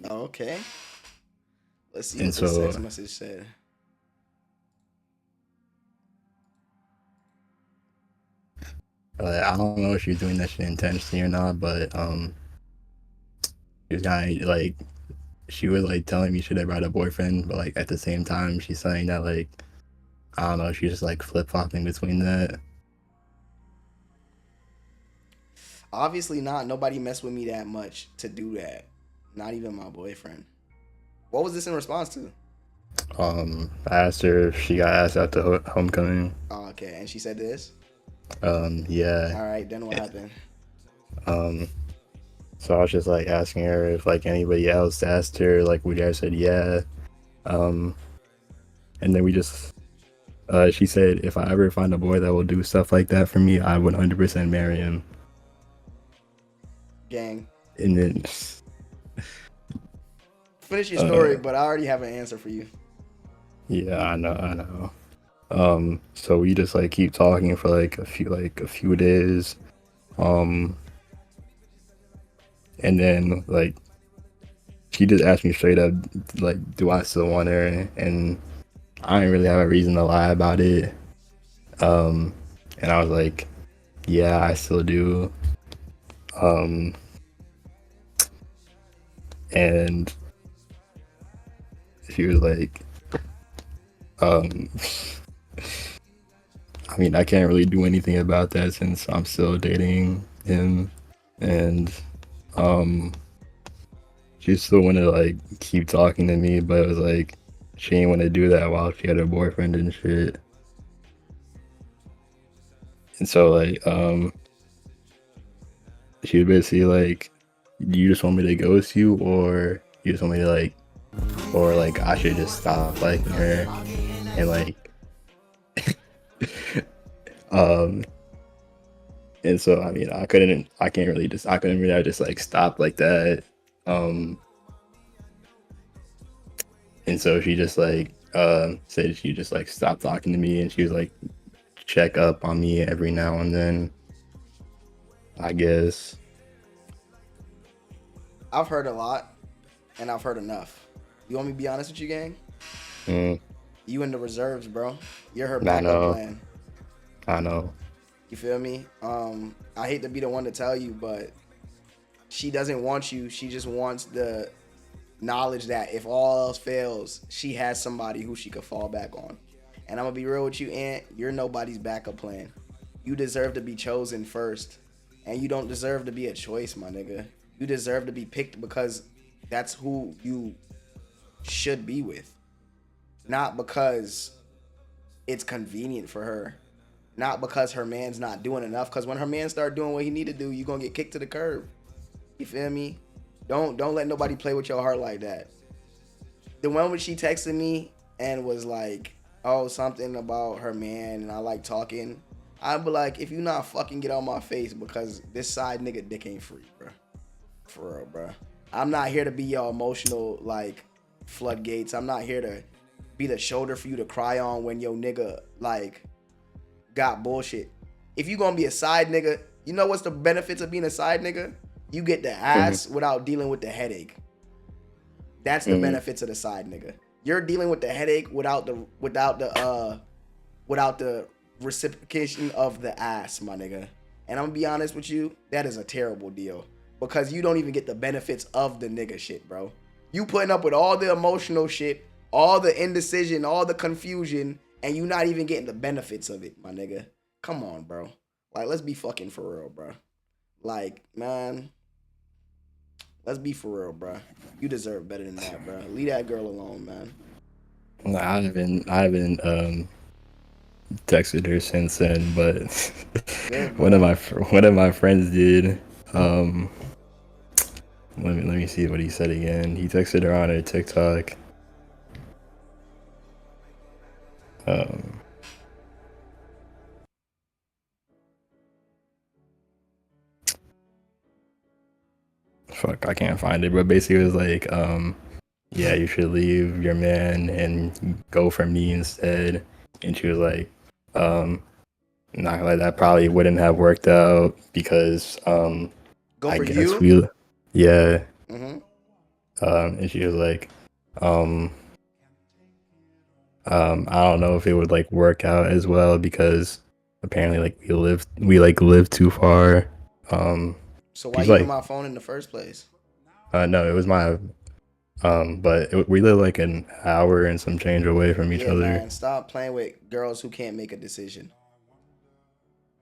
Okay. Let's see And what this so text message said. I don't know if she's doing that shit intentionally or not, but she was kind of like, she was like telling me she had brought a boyfriend, but like at the same time she's saying that like, I don't know, she's just like flip flopping between that. Obviously not. Nobody messed with me that much to do that. Not even my boyfriend. What was this in response to? I asked her if she got asked out to homecoming. Oh, okay, and she said this. Yeah. All right, then what happened? Um, so I was just like asking her if like anybody else asked her, like we guys said yeah. Um, and then we just she said if I ever find a boy that will do stuff like that for me, I would 100% marry him. Gang. And then Finish your story, but I already have an answer for you. yeah, I know. So we just like keep talking for like a few days. And then like she just asked me straight up, like, do I still want her? And I didn't really have a reason to lie about it. And I was like, yeah, I still do. And she was like, um, I mean, I can't really do anything about that since I'm still dating him. And she still wanted to like keep talking to me, but it was like she didn't want to do that while she had her boyfriend and shit. And so like she was basically like, do you just want me to ghost you, or you just want me to like, or like I should just stop liking her? And like um and so I mean I couldn't really just like stop like that. um and so she just like said she just like stopped talking to me, and she was like check up on me every now and then, I guess. I've heard a lot, and I've heard enough. You want me to be honest with you, gang? mm, You in the reserves, bro. You're her I backup know. plan. I know. You feel me? I hate to be the one to tell you, but she doesn't want you. She just wants the knowledge that if all else fails, she has somebody who she could fall back on. And I'm gonna be real with you, Aunt. You're nobody's backup plan. You deserve to be chosen first, and you don't deserve to be a choice, my nigga. You deserve to be picked because that's who you should be with, not because it's convenient for her, not because her man's not doing enough. Because when her man start doing what he need to do, you gonna get kicked to the curb. You feel me? Don't let nobody play with your heart like that. The one when she texted me and was like, oh, something about her man and I like talking, I'd be like, if you not fucking get on my face, because this side nigga dick ain't free, bro. For real, bro. I'm not here to be your emotional like floodgates. I'm not here to be the shoulder for you to cry on when your nigga like got bullshit. If you gonna be a side nigga, you know what's the benefits of being a side nigga? You get the ass without dealing with the headache. That's the benefits of the side nigga. You're dealing with the headache without the reciprocation of the ass, my nigga. And I'm gonna be honest with you, that is a terrible deal. Because you don't even get the benefits of the nigga shit, bro. You putting up with all the emotional shit, all the indecision, all the confusion, and you not even getting the benefits of it, my nigga. Come on, bro. Like, let's be fucking for real, bro. Like, man, let's be for real, bro. You deserve better than that, bro. Leave that girl alone, man. I haven't texted her since then, but Good, one of bro. my friends did. Um, let me see what he said again. He texted her on her TikTok. Um, fuck, I can't find it, but basically it was like, yeah, you should leave your man and go for me instead. And she was like, not gonna lie, that probably wouldn't have worked out because, Go I for guess you. yeah. Mm-hmm. And she was like, um, I don't know if it would like work out as well because apparently like we live too far. Um, So why she's you in like, my phone in the first place? no, it was my but we live like an hour and some change away from each Yeah, other. man. Stop playing with girls who can't make a decision.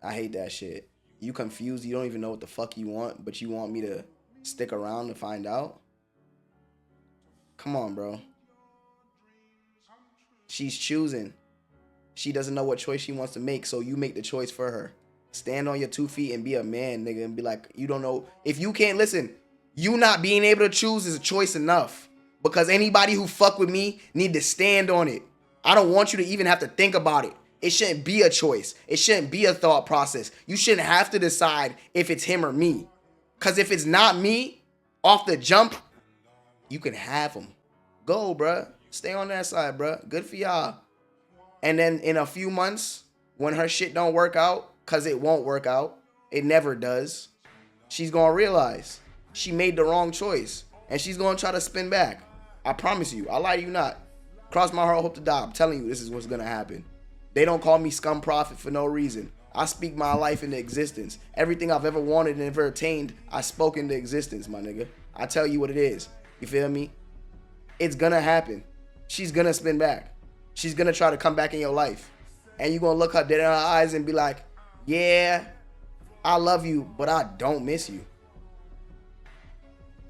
I hate that shit. You confused. You don't even know what the fuck you want, but you want me to stick around to find out? Come on, bro. She's choosing. She doesn't know what choice she wants to make, so you make the choice for her. Stand on your 2 feet and be a man, nigga, and be like, you don't know. If you can't listen, you not being able to choose is a choice enough. Because anybody who fuck with me need to stand on it. I don't want you to even have to think about it. It shouldn't be a choice. It shouldn't be a thought process. You shouldn't have to decide if it's him or me. Because if it's not me, off the jump, you can have him. Go, bruh. Stay on that side, bruh. Good for y'all. And then in a few months, when her shit don't work out, cause it won't work out, it never does, she's gonna realize she made the wrong choice. And she's gonna try to spin back. I promise you. I lie to you not. Cross my heart, hope to die. I'm telling you, this is what's gonna happen. They don't call me scum prophet for no reason. I speak my life into existence. Everything I've ever wanted and ever attained, I spoke into existence, my nigga. I tell you what it is. You feel me? It's gonna happen. She's gonna spin back. She's gonna try to come back in your life. And you're gonna look her dead in her eyes and be like, yeah, I love you, but I don't miss you.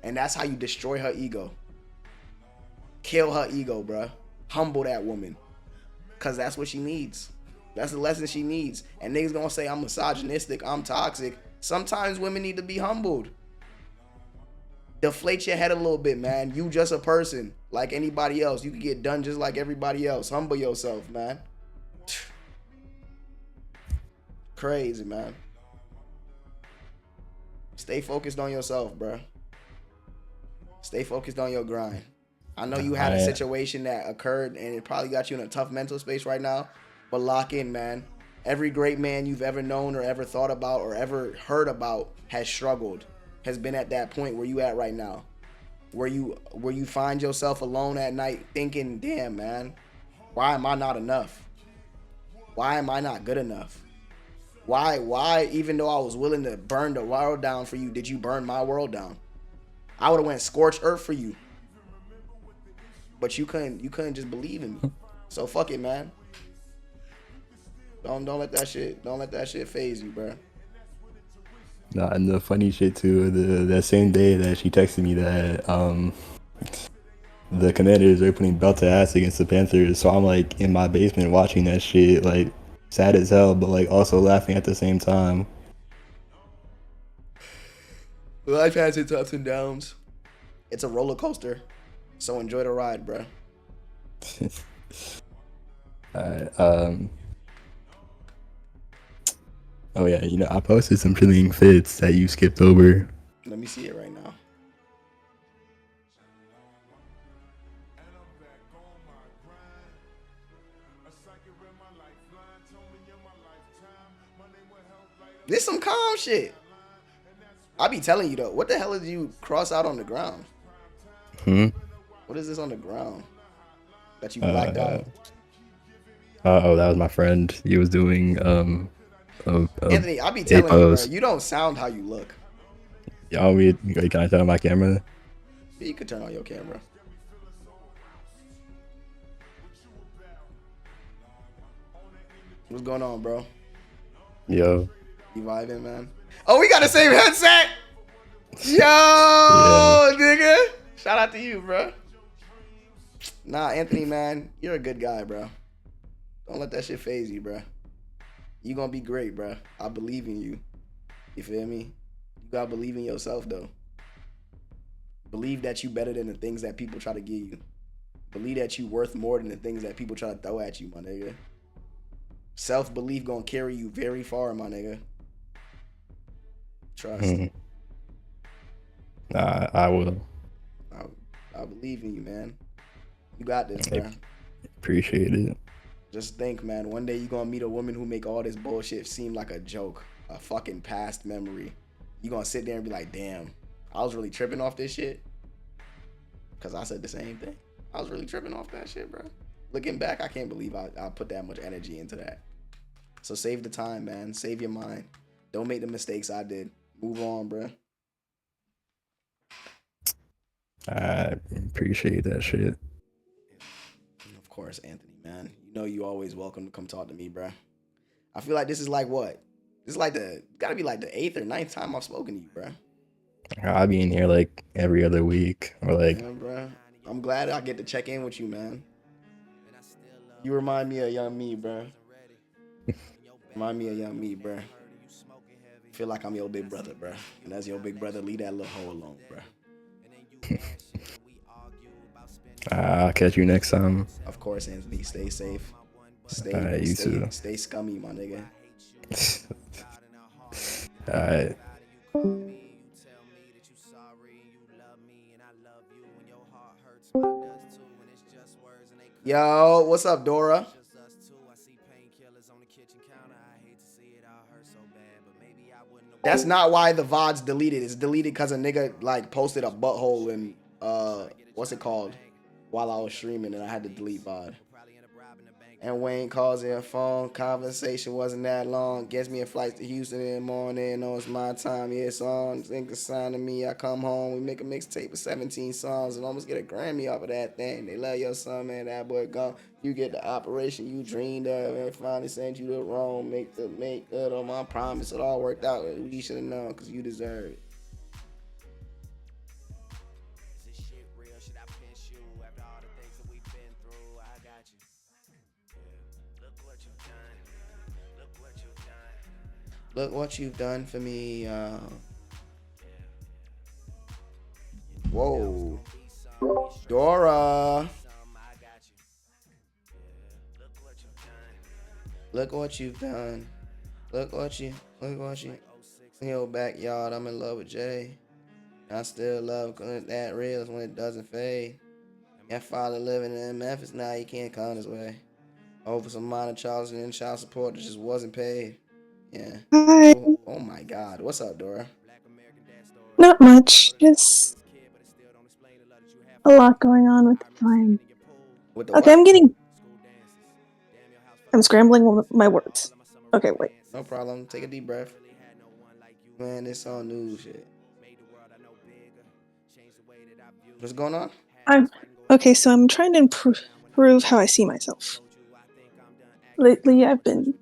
And that's how you destroy her ego. Kill her ego, bruh. Humble that woman. Cause that's what she needs. That's the lesson she needs. And niggas gonna say I'm misogynistic, I'm toxic. Sometimes women need to be humbled. Deflate your head a little bit, man. You just a person like anybody else. You can get done just like everybody else. Humble yourself, man. Crazy, man. Stay focused on yourself, bro. Stay focused on your grind. I know you had a situation that occurred and it probably got you in a tough mental space right now, but lock in, man. Every great man you've ever known or ever thought about or ever heard about has struggled, has been at that point where you at right now. Where you find yourself alone at night thinking, damn, man, why am I not enough? Why am I not good enough? Why, even though I was willing to burn the world down for you, did you burn my world down? I would have went scorched earth for you. But you couldn't just believe in me. So fuck it, man. Don't let that shit phase you, bro. Nah, and the funny shit too, that same day that she texted me that the Commanders are putting belt to ass against the Panthers, so I'm like in my basement watching that shit, like sad as hell, but like also laughing at the same time. Life has its ups and downs. It's a roller coaster. So enjoy the ride, bro. Alright, oh yeah, I posted some chilling fits that you skipped over. Let me see it right now. This some calm shit. I be telling you though, what the hell did you cross out on the ground? What is this on the ground that you blacked out? Oh, that was my friend. He was doing Anthony, I be a telling you, bro, pose. you don't sound how you look. Y'all, can I turn on my camera? Yeah, you could turn on your camera. What's going on, bro? Yo. You vibing, man? Oh, we got the same headset. Yo, Yeah. nigga. Shout out to you, bro. Nah, Anthony, man, you're a good guy, bro. Don't let that shit phase you, bro. You gonna be great, bro. I believe in you. You feel me? You gotta believe in yourself, though. Believe that you better than the things that people try to give you. Believe that you worth more than the things that people try to throw at you, my nigga. Self-belief gonna carry you very far, my nigga. Trust. Nah, I will. I believe in you, man. You got this, bro. Appreciate it. Just think, man. One day you gonna meet a woman who make all this bullshit seem like a joke, a fucking past memory. You gonna sit there and be like, damn, I was really tripping off this shit. Cause I said the same thing. I was really tripping off that shit, bro. Looking back, I can't believe I put that much energy into that. So save the time, man. Save your mind. Don't make the mistakes I did. Move on, bro. I appreciate that shit. Of course, Anthony, man. You know you always welcome to come talk to me, bro. I feel like this is like what? This is like gotta be like the 8th or 9th time I've spoken to you, bro. I'll be in here like every other week or like. Yeah, bro. I'm glad I get to check in with you, man. You remind me of young me, bro. Remind me of young me, bro. Feel like I'm your big brother, bro. And as your big brother, leave that little hoe alone, bro. I'll catch you next time. Of course, Anthony. Stay safe. You too. Stay scummy, my nigga. Alright. Yo, what's up, Dora? That's not why the VOD's deleted. It's deleted because a nigga like posted a butthole in what's it called while I was streaming and I had to delete VOD. And Wayne calls in a phone. Conversation wasn't that long. Gets me a flight to Houston in the morning. Know it's my time. Yeah, it's on. Think it's signing me. I come home. We make a mixtape with 17 songs and almost get a Grammy off of that thing. They love your son, man. That boy gone. You get the operation you dreamed of and finally sent you to Rome. Make good on my promise. It all worked out. We should have known because you deserve it. Look what you've done for me. Whoa. Dora. Look what you've done. Look what you. In your backyard, I'm in love with Jay. I still love cause that real is when it doesn't fade. Your father living in Memphis, now he can't come this way. Over some minor charges and child support that just wasn't paid. Yeah. Hi. Oh my God. What's up, Dora? Not much. Just a lot going on with the time. With the Okay, what? I'm scrambling my words. Okay, wait. No problem. Take a deep breath. Man, this on news shit. What's going on? So I'm trying to improve how I see myself. Lately, I've been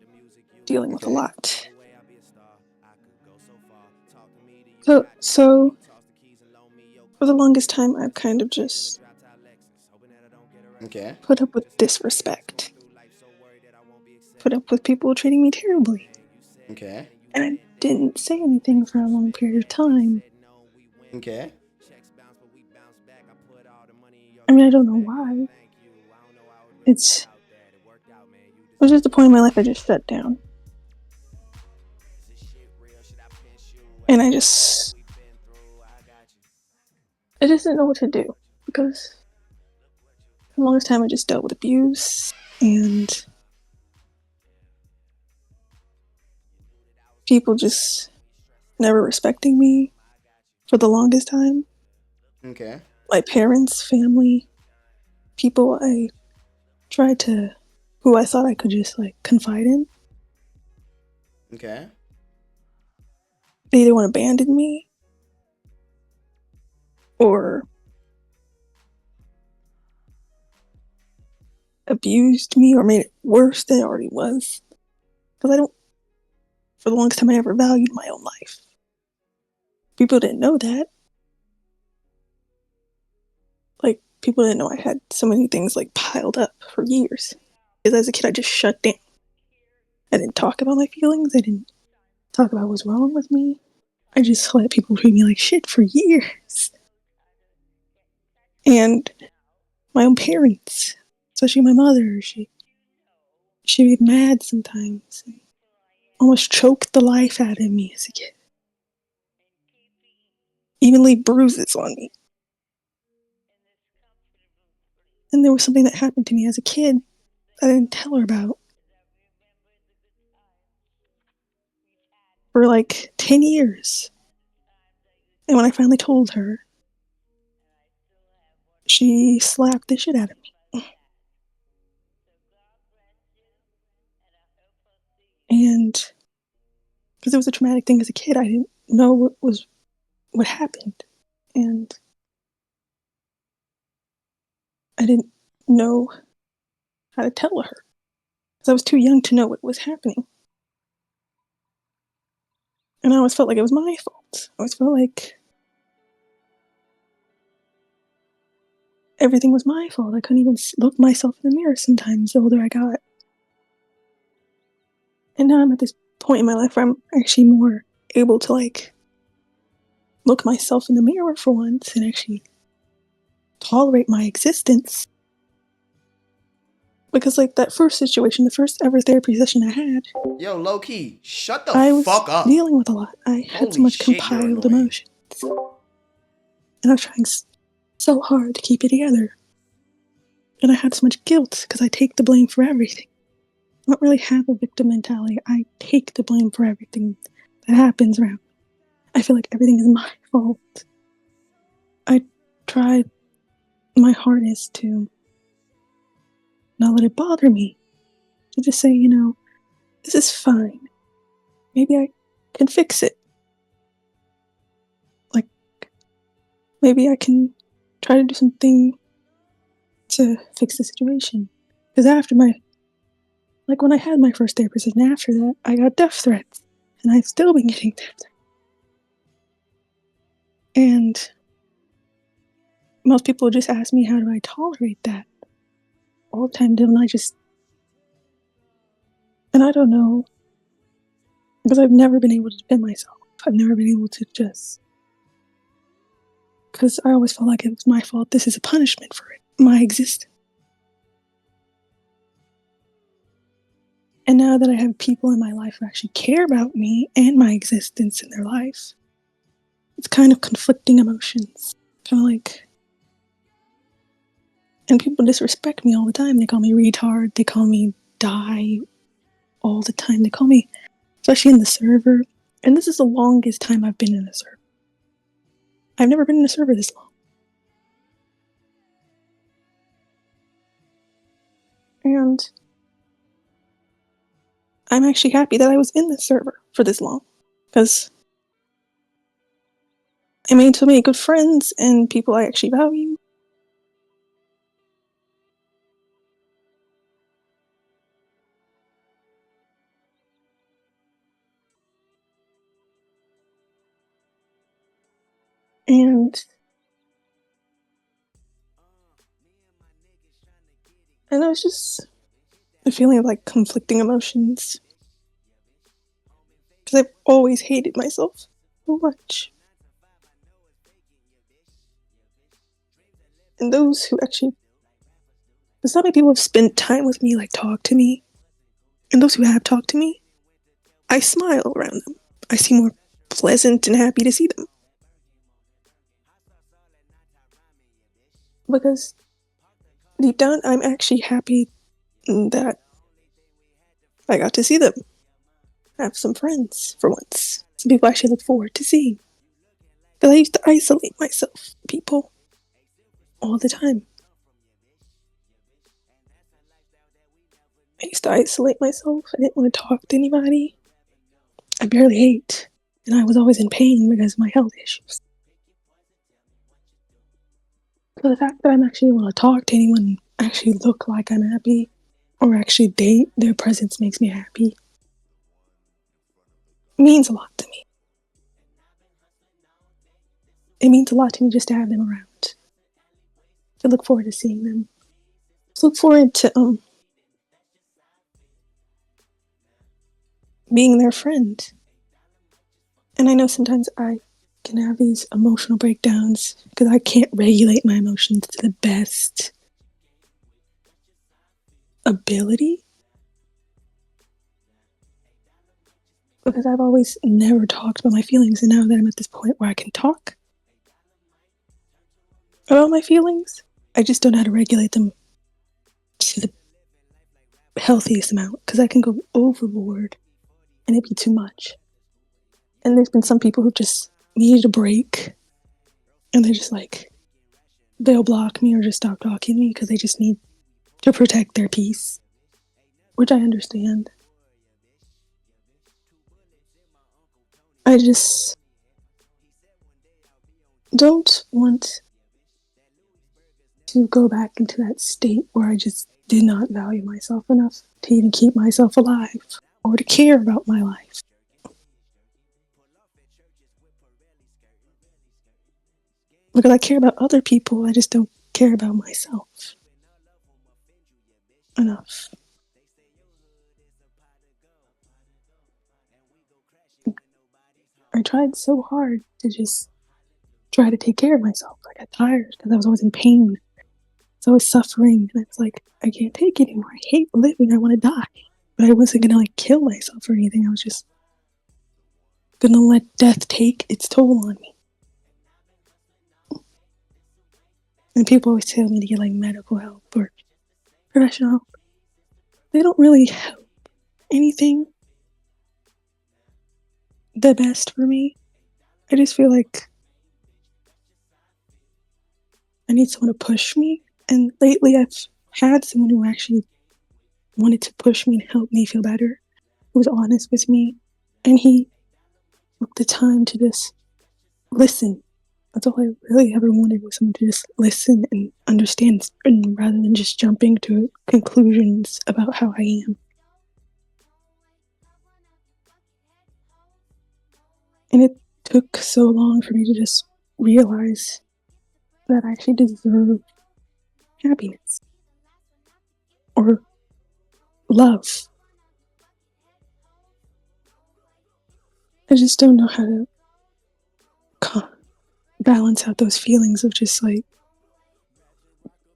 dealing with a lot. So for the longest time, I've kind of just put up with disrespect. Put up with people treating me terribly. Okay. And I didn't say anything for a long period of time. Okay. I mean, I don't know why. It was just a point in my life I just shut down. And I just didn't know what to do because for the longest time I just dealt with abuse and people just never respecting me for the longest time. Okay. My parents, family, people I tried to, who I thought I could just like confide in. Okay. They either want to abandon me or abused me or made it worse than it already was. Because for the longest time, I never valued my own life. People didn't know that. Like, people didn't know I had so many things like piled up for years. Because as a kid, I just shut down. I didn't talk about my feelings. I didn't talk about what's wrong with me. I just let people treat me like shit for years. And my own parents, especially my mother, she'd get mad sometimes. And almost choked the life out of me as a kid. Even leave bruises on me. And there was something that happened to me as a kid that I didn't tell her about for like 10 years. And when I finally told her, she slapped the shit out of me. And because it was a traumatic thing as a kid, I didn't know what happened. And I didn't know how to tell her. Because I was too young to know what was happening. And I always felt like it was my fault. I always felt like everything was my fault. I couldn't even look myself in the mirror sometimes the older I got. And now I'm at this point in my life where I'm actually more able to like look myself in the mirror for once and actually tolerate my existence. Because like that first situation, the first ever therapy session I had, Yo, low key, shut the I was fuck up. dealing with a lot. I had so Holy much shit, you're compiled annoying. emotions. And I was trying so hard to keep it together. And I had so much guilt because I take the blame for everything. I don't really have a victim mentality. I take the blame for everything that happens around me. I feel like everything is my fault. I tried my hardest to not let it bother me. To just say, you know, this is fine. Maybe I can fix it. Like, maybe I can try to do something to fix the situation. Because after when I had my first therapist, and after that, I got death threats. And I've still been getting death threats. And most people just ask me, how do I tolerate that? All the time, don't I just... And I don't know. Because I've never been able to defend myself. I've never been able to just... Because I always felt like it was my fault. This is a punishment for it. My existence. And now that I have people in my life who actually care about me and my existence in their life, it's kind of conflicting emotions. Kind of like... And people disrespect me all the time. They call me retard. They call me die all the time. They call me, especially in the server. And this is the longest time I've been in a server. I've never been in a server this long. And I'm actually happy that I was in this server for this long. Because I made so many good friends and people I actually value. And it was just a feeling of like conflicting emotions. Because I've always hated myself so much. And those who actually... Because so many people have spent time with me, like talk to me. And those who have talked to me, I smile around them. I seem more pleasant and happy to see them. Because deep down, I'm actually happy that I got to see them. I have some friends for once. Some people I actually look forward to seeing. Because I used to isolate myself from people all the time. I used to isolate myself. I didn't want to talk to anybody. I barely ate. And I was always in pain because of my health issues. So the fact that I'm actually able to talk to anyone and actually look like I'm happy, or actually date, their presence makes me happy, means a lot to me. It means a lot to me just to have them around. I look forward to seeing them. Just look forward to being their friend. And I know sometimes I can have these emotional breakdowns because I can't regulate my emotions to the best ability. Because I've always never talked about my feelings, and now that I'm at this point where I can talk about my feelings, I just don't know how to regulate them to the healthiest amount because I can go overboard and it'd be too much. And there's been some people who just needed a break and they're just like, they'll block me or just stop talking to me because they just need to protect their peace, which I understand. I just don't want to go back into that state where I just did not value myself enough to even keep myself alive or to care about my life. Because I care about other people, I just don't care about myself enough. I tried so hard to just try to take care of myself. I got tired because I was always in pain. I was always suffering. And I was like, I can't take it anymore. I hate living. I want to die. But I wasn't going to like kill myself or anything. I was just going to let death take its toll on me. And people always tell me to get like medical help or professional help. They don't really help anything the best for me. I just feel like I need someone to push me. And lately I've had someone who actually wanted to push me and help me feel better, who was honest with me, and he took the time to just listen. That's all I really ever wanted, was someone to just listen and understand, and rather than just jumping to conclusions about how I am. And it took so long for me to just realize that I actually deserve happiness or love. I just don't know how to balance out those feelings of just like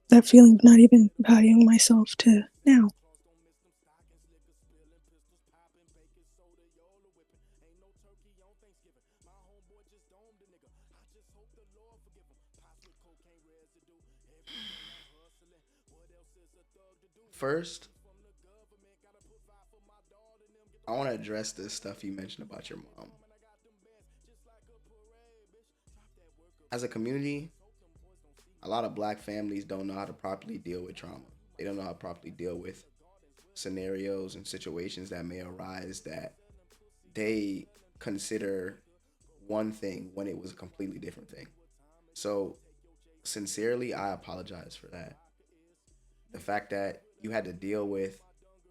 that feeling of not even valuing myself to now. First, I want to address this stuff you mentioned about your mom. As a community, a lot of black families don't know how to properly deal with trauma. They don't know how to properly deal with scenarios and situations that may arise that they consider one thing when it was a completely different thing. So, sincerely, I apologize for that. The fact that you had to deal with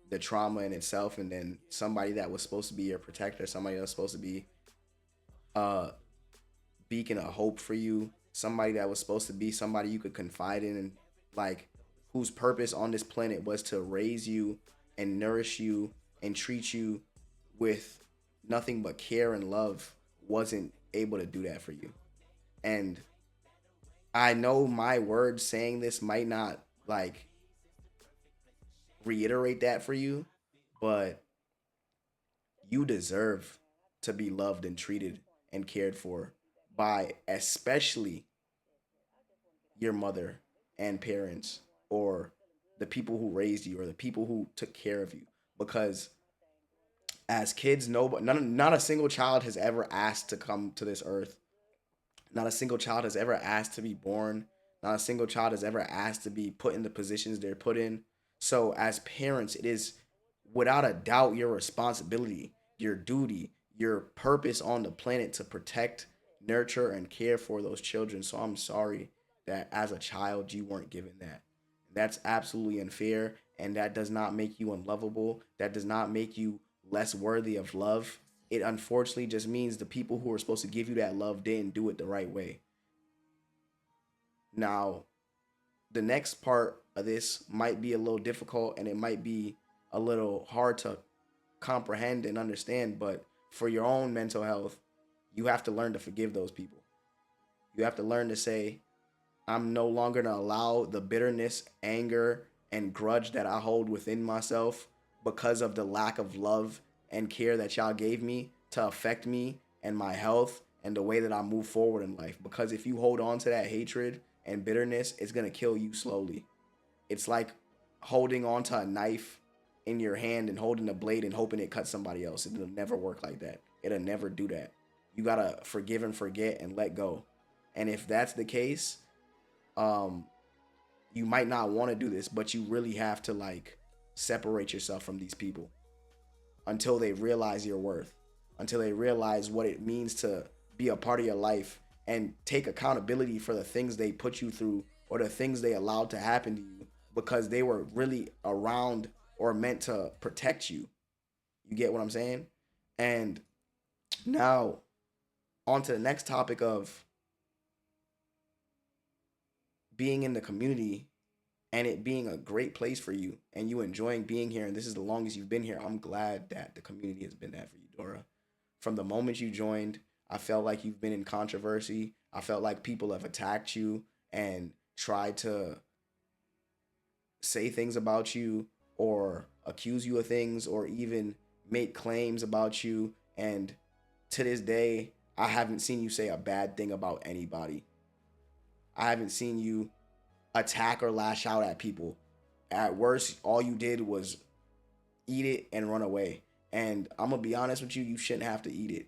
the trauma in itself, and then somebody that was supposed to be your protector, somebody that was supposed to be a beacon of hope for you, somebody that was supposed to be somebody you could confide in, and like whose purpose on this planet was to raise you and nourish you and treat you with nothing but care and love, wasn't able to do that for you. And I know my words saying this might not like reiterate that for you, but you deserve to be loved and treated and cared for by especially your mother and parents, or the people who raised you or the people who took care of you, because as kids, not a single child has ever asked to come to this earth. Not a single child has ever asked to be born. Not a single child has ever asked to be put in the positions they're put in. So, as parents, it is without a doubt your responsibility, your duty, your purpose on the planet to protect, nurture, and care for those children. So, I'm sorry that as a child you weren't given that. That's absolutely unfair, and that does not make you unlovable. That does not make you less worthy of love. It unfortunately just means the people who are supposed to give you that love didn't do it the right way. Now, the next part of this might be a little difficult and it might be a little hard to comprehend and understand, but for your own mental health, you have to learn to forgive those people. You have to learn to say, I'm no longer going to allow the bitterness, anger, and grudge that I hold within myself because of the lack of love and care that y'all gave me to affect me and my health and the way that I move forward in life. Because if you hold on to that hatred and bitterness, it's going to kill you slowly. It's like holding on to a knife in your hand and holding a blade and hoping it cuts somebody else. It'll never work like that. It'll never do that. You got to forgive and forget and let go. And if that's the case, um you might not want to do this, but you really have to like separate yourself from these people until they realize your worth, until they realize what it means to be a part of your life and take accountability for the things they put you through or the things they allowed to happen to you because they were really around or meant to protect you. You get what I'm saying? And now on to the next topic of being in the community and it being a great place for you and you enjoying being here and this is the longest you've been here. I'm glad that the community has been that for you, Dora. From the moment you joined, I felt like you've been in controversy. I felt like people have attacked you and tried to say things about you or accuse you of things or even make claims about you, and to this day I haven't seen you say a bad thing about anybody. I haven't seen you attack or lash out at people. At worst, all you did was eat it and run away. And I'm gonna be honest with you, you shouldn't have to eat it.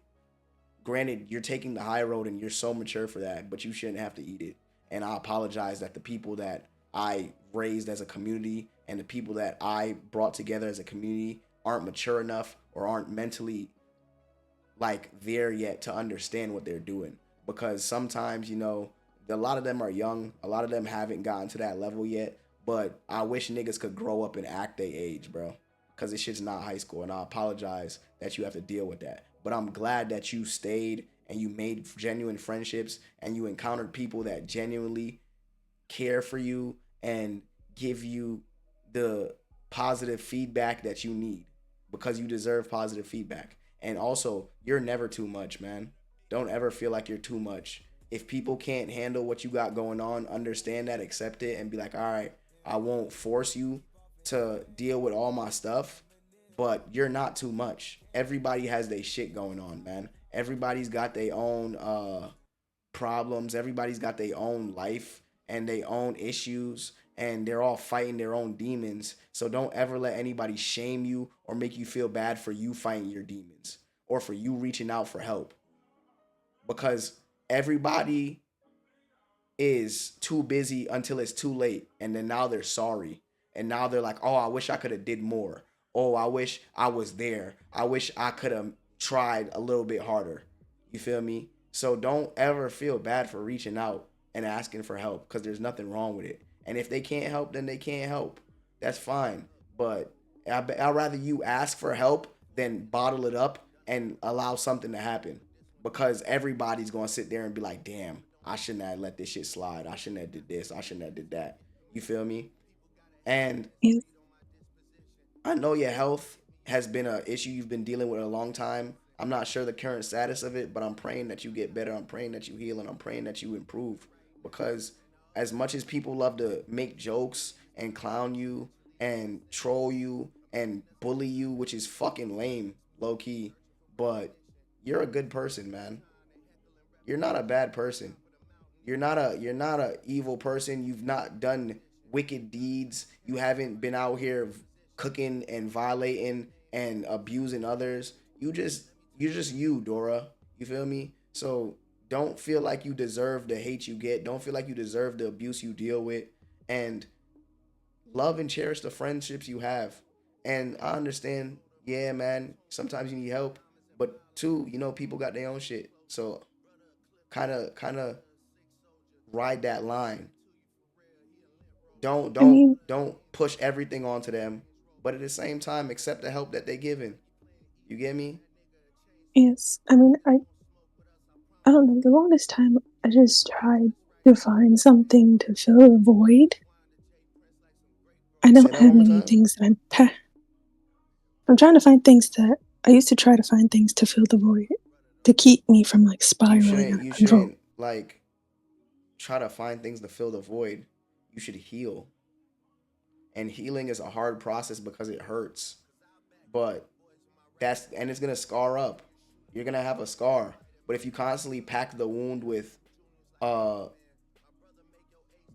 Granted, you're taking the high road and you're so mature for that, but you shouldn't have to eat it. And I apologize that the people that I raised as a community and the people that I brought together as a community aren't mature enough or aren't mentally like there yet to understand what they're doing. Because sometimes, a lot of them are young, a lot of them haven't gotten to that level yet. But I wish niggas could grow up and act their age, bro. Because this shit's not high school. And I apologize that you have to deal with that. But I'm glad that you stayed and you made genuine friendships and you encountered people that genuinely care for you and give you the positive feedback that you need because you deserve positive feedback. And also, you're never too much, man. Don't ever feel like you're too much. If people can't handle what you got going on, understand that, accept it, and be like, all right, I won't force you to deal with all my stuff, but you're not too much. Everybody has their shit going on, man. Everybody's got their own problems. Everybody's got their own life and their own issues, and they're all fighting their own demons. So don't ever let anybody shame you or make you feel bad for you fighting your demons or for you reaching out for help, because everybody is too busy until it's too late, and then now they're sorry, and now they're like, oh, I wish I could have did more. Oh, I wish I was there. I wish I could have tried a little bit harder. You feel me? So don't ever feel bad for reaching out and asking for help, because there's nothing wrong with it. And if they can't help, then they can't help. That's fine. But I'd rather you ask for help than bottle it up and allow something to happen, because everybody's gonna sit there and be like, damn, I shouldn't have let this shit slide. I shouldn't have did this. I shouldn't have did that. You feel me? And Yes. I know your health has been an issue you've been dealing with a long time. I'm not sure the current status of it, but I'm praying that you get better. I'm praying that you heal, and I'm praying that you improve. Because as much as people love to make jokes and clown you and troll you and bully you, which is fucking lame, low key, but you're a good person, man. You're not a bad person. You're not a evil person. You've not done wicked deeds. You haven't been out here cooking and violating and abusing others. You're just you, Dora. You feel me? So don't feel like you deserve the hate you get. Don't feel like you deserve the abuse you deal with. And love and cherish the friendships you have. And I understand, yeah, man, sometimes you need help. But two, people got their own shit. So kind of ride that line. Don't I don't mean, don't push everything onto them, but at the same time accept the help that they given. You get me? yes. I mean, I don't know. The longest time, I just tried to find something to fill a void. I Say don't that one have more many time. things that I'm trying to find things that I used to try to find things to fill the void, to keep me from like spiraling out of You control. shouldn't like try to find things to fill the void. You should heal. And healing is a hard process because it hurts. But it's gonna scar up. You're gonna have a scar. But if you constantly pack the wound with uh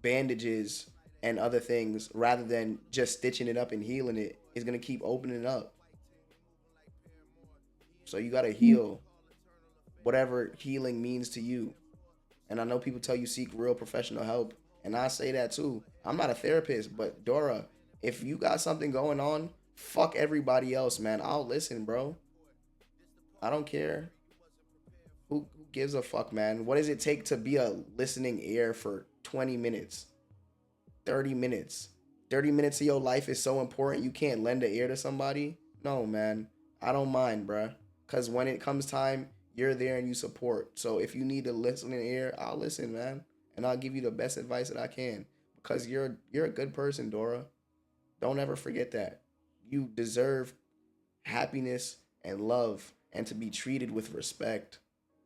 bandages and other things rather than just stitching it up and healing it, it's gonna keep opening up. So you gotta heal whatever healing means to you. And I know people tell you seek real professional help, and I say that too. I'm not a therapist, but Dora, if you got something going on, fuck everybody else, man. I'll listen, bro. I don't care. Who gives a fuck, man? What does it take to be a listening ear for 20 minutes? 30 minutes. 30 minutes of your life is so important you can't lend an ear to somebody? No, man. I don't mind, bruh. Because when it comes time, you're there and you support. So if you need a listening ear, I'll listen, man. And I'll give you the best advice that I can. Because you're a good person, Dora. Don't ever forget that. You deserve happiness and love and to be treated with respect.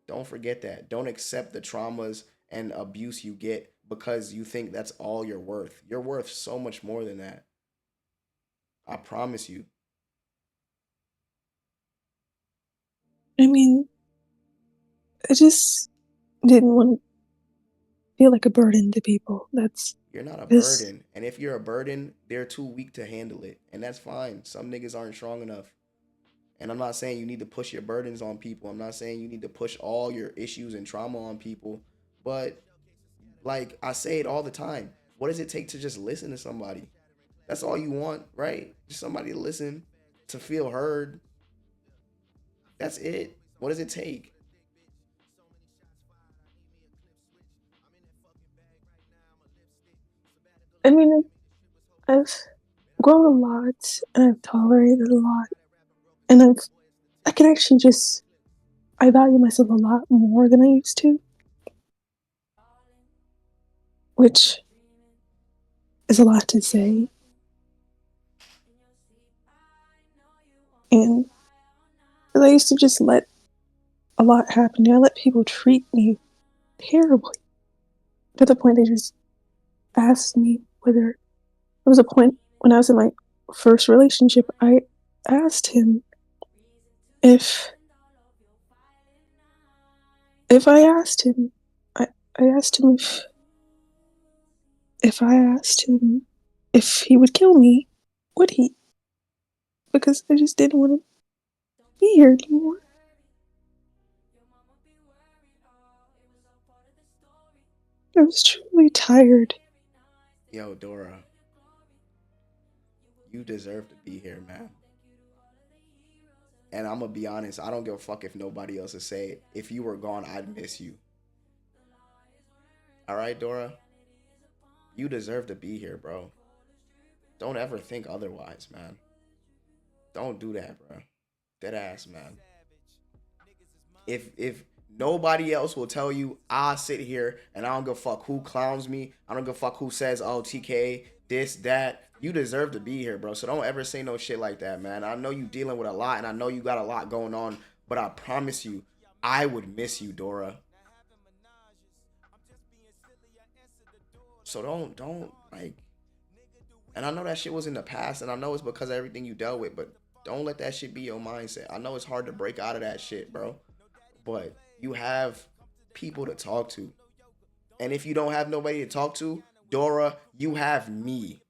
Don't forget that. Don't accept the traumas and abuse you get because you think that's all you're worth. You're worth so much more than that. I promise you. I mean, I just didn't want to feel like a burden to people. That's You're not a this. burden. And if you're a burden, they're too weak to handle it. And that's fine. Some niggas aren't strong enough. And I'm not saying you need to push your burdens on people. I'm not saying you need to push all your issues and trauma on people. But like I say it all the time, what does it take to just listen to somebody? That's all you want, right? Just somebody to listen, to feel heard. That's it. What does it take? I mean, I've grown a lot and I've tolerated a lot, and I can actually just I value myself a lot more than I used to, which is a lot to say. And I used to just let a lot happen. I let people treat me terribly to the point they just asked me whether there was a point when I was in my first relationship. I asked him if if I asked him, I asked him if I asked him if he would kill me, would he? Because I just didn't want to be here anymore. I was truly tired. Yo, Dora, you deserve to be here, man. And I'm gonna be honest, I don't give a fuck if nobody else is say it. If you were gone, I'd miss you. All right, Dora? You deserve to be here, bro. Don't ever think otherwise, man. Don't do that, bro. Dead ass, man. If nobody else will tell you, I sit here and I don't give a fuck who clowns me. I don't give a fuck who says, oh, TK, this, that. You deserve to be here, bro. So don't ever say no shit like that, man. I know you dealing with a lot and I know you got a lot going on, but I promise you, I would miss you, Dora. So don't like, and I know that shit was in the past and I know it's because of everything you dealt with, but don't let that shit be your mindset. I know it's hard to break out of that shit, bro. But you have people to talk to. And if you don't have nobody to talk to, Dora, you have me.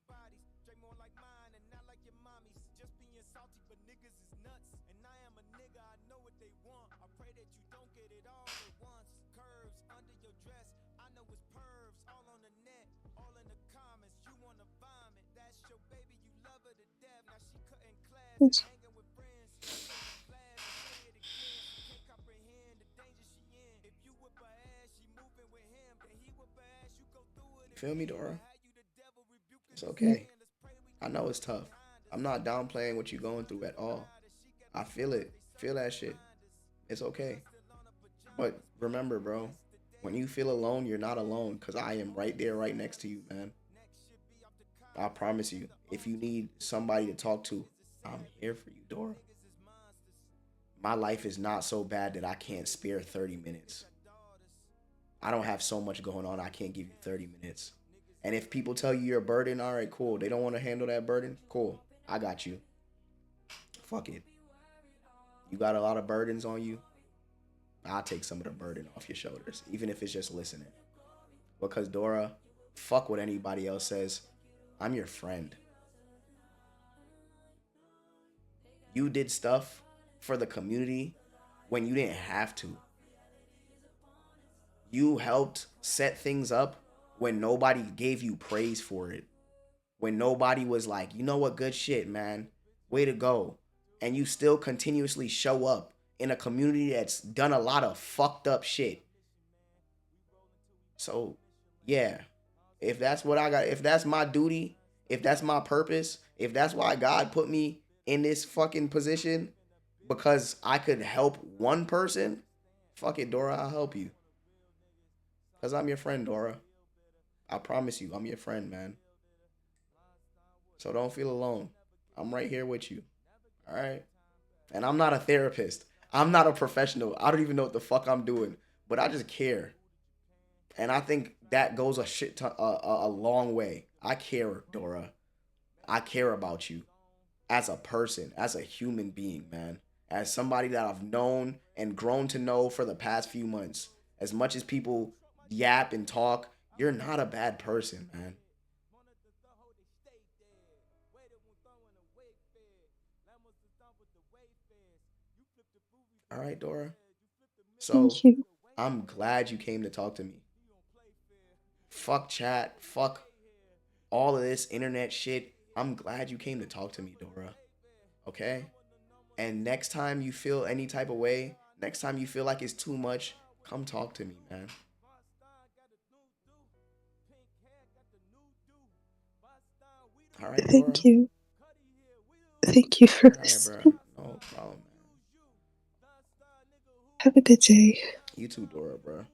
It's, You feel me, Dora? It's okay. I know it's tough. I'm not downplaying what you're going through at all. I feel it. Feel that shit. It's okay. But remember, bro, when you feel alone, you're not alone because I am right there, right next to you, man. I promise you. If you need somebody to talk to, I'm here for you, Dora. My life is not so bad that I can't spare 30 minutes. I don't have so much going on, I can't give you 30 minutes. And if people tell you you're a burden, all right, cool. They don't want to handle that burden, cool. I got you. Fuck it. You got a lot of burdens on you. I'll take some of the burden off your shoulders, even if it's just listening. Because Dora, fuck what anybody else says. I'm your friend. You did stuff for the community when you didn't have to. You helped set things up when nobody gave you praise for it. When nobody was like, you know what, good shit, man. Way to go. And you still continuously show up in a community that's done a lot of fucked up shit. So, yeah. If that's what I got, if that's my duty, if that's my purpose, if that's why God put me in this fucking position because I could help one person, fuck it, Dora, I'll help you. Because I'm your friend, Dora. I promise you, I'm your friend, man. So don't feel alone. I'm right here with you. All right? And I'm not a therapist. I'm not a professional. I don't even know what the fuck I'm doing. But I just care. And I think that goes a long way. I care, Dora. I care about you as a person, as a human being, man. As somebody that I've known and grown to know for the past few months. As much as people yap and talk, you're not a bad person, man. All right, Dora. So Thank you. I'm glad you came to talk to me. Fuck chat. Fuck all of this internet shit. I'm glad you came to talk to me, Dora. Okay? And next time you feel any type of way, next time you feel like it's too much, come talk to me, man. All right, Dora. Thank you. Thank you for All right, listening. bro. No problem, man. Have a good day. You too, Dora, bro.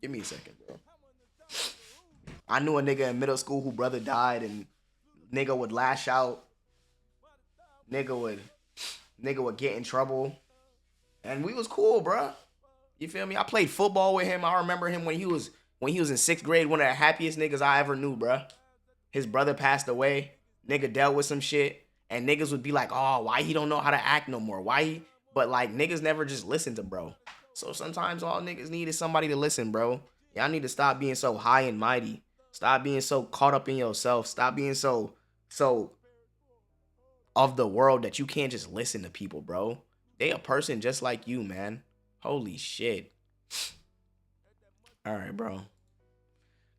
Give me a second, bro. I knew a nigga in middle school who brother died, and nigga would lash out. Nigga would get in trouble, and we was cool, bro. You feel me? I played football with him. I remember him when he was in 6th grade. One of the happiest niggas I ever knew, bro. His brother passed away. Nigga dealt with some shit, and niggas would be like, "Oh, why he don't know how to act no more? Why he?" But like niggas never just listen to bro. So sometimes all niggas need is somebody to listen, bro. Y'all need to stop being so high and mighty. Stop being so caught up in yourself. Stop being so of the world that you can't just listen to people, bro. They a person just like you, man. Holy shit. All right, bro.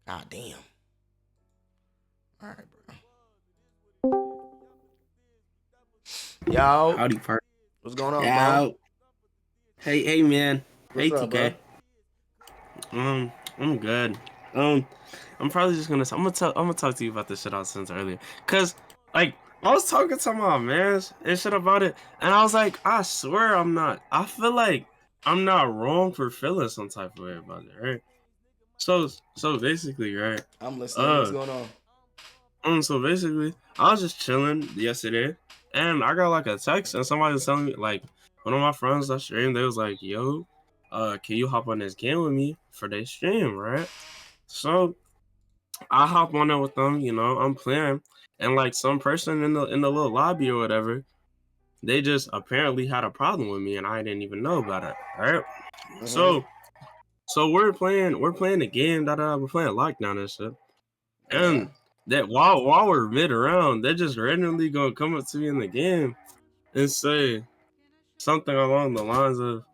God damn. All right, bro. Yo. Howdy, part. What's going on, Yeah. bro? Hey, man. What's hey, up, TK. I'm good. I'm probably just gonna. I'm gonna talk to you about this shit I sent earlier. Cause, like, I was talking to my mans and shit about it, and I was like, I swear I'm not. I feel like I'm not wrong for feeling some type of way about it, right? So basically, right? I'm listening. What's going on? So basically, I was just chilling yesterday, and I got like a text, and somebody was telling me, like, one of my friends that streamed, they was like, "Yo, can you hop on this game with me for their stream, right?" So I hop on there with them, I'm playing, and like some person in the little lobby or whatever, they just apparently had a problem with me, and I didn't even know about it, right? Mm-hmm. So we're playing the game that we're playing lockdown and shit. And Yeah. that while we're mid round, they're just randomly gonna come up to me in the game and say something along the lines of,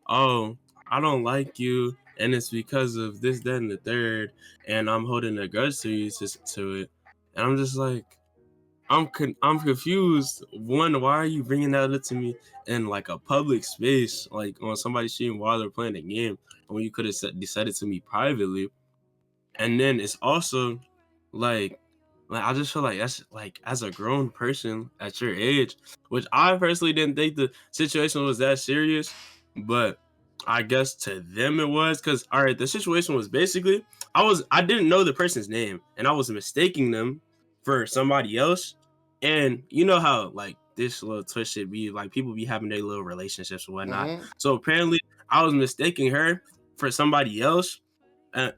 "Oh, I don't like you, and it's because of this, that, and the third, and I'm holding a grudge to you to it." And I'm just like, I'm confused. One, why are you bringing that up to me in like a public space, like on somebody's stream while they're playing the game, when you could have said it to me privately? And then it's also like I just feel like that's like, as a grown person at your age, which I personally didn't think the situation was that serious, but I guess to them it was because all right, the situation was basically I didn't know the person's name and I was mistaking them for somebody else. And you know how like this little twist should be like people be having their little relationships and whatnot. Mm-hmm. So apparently I was mistaking her for somebody else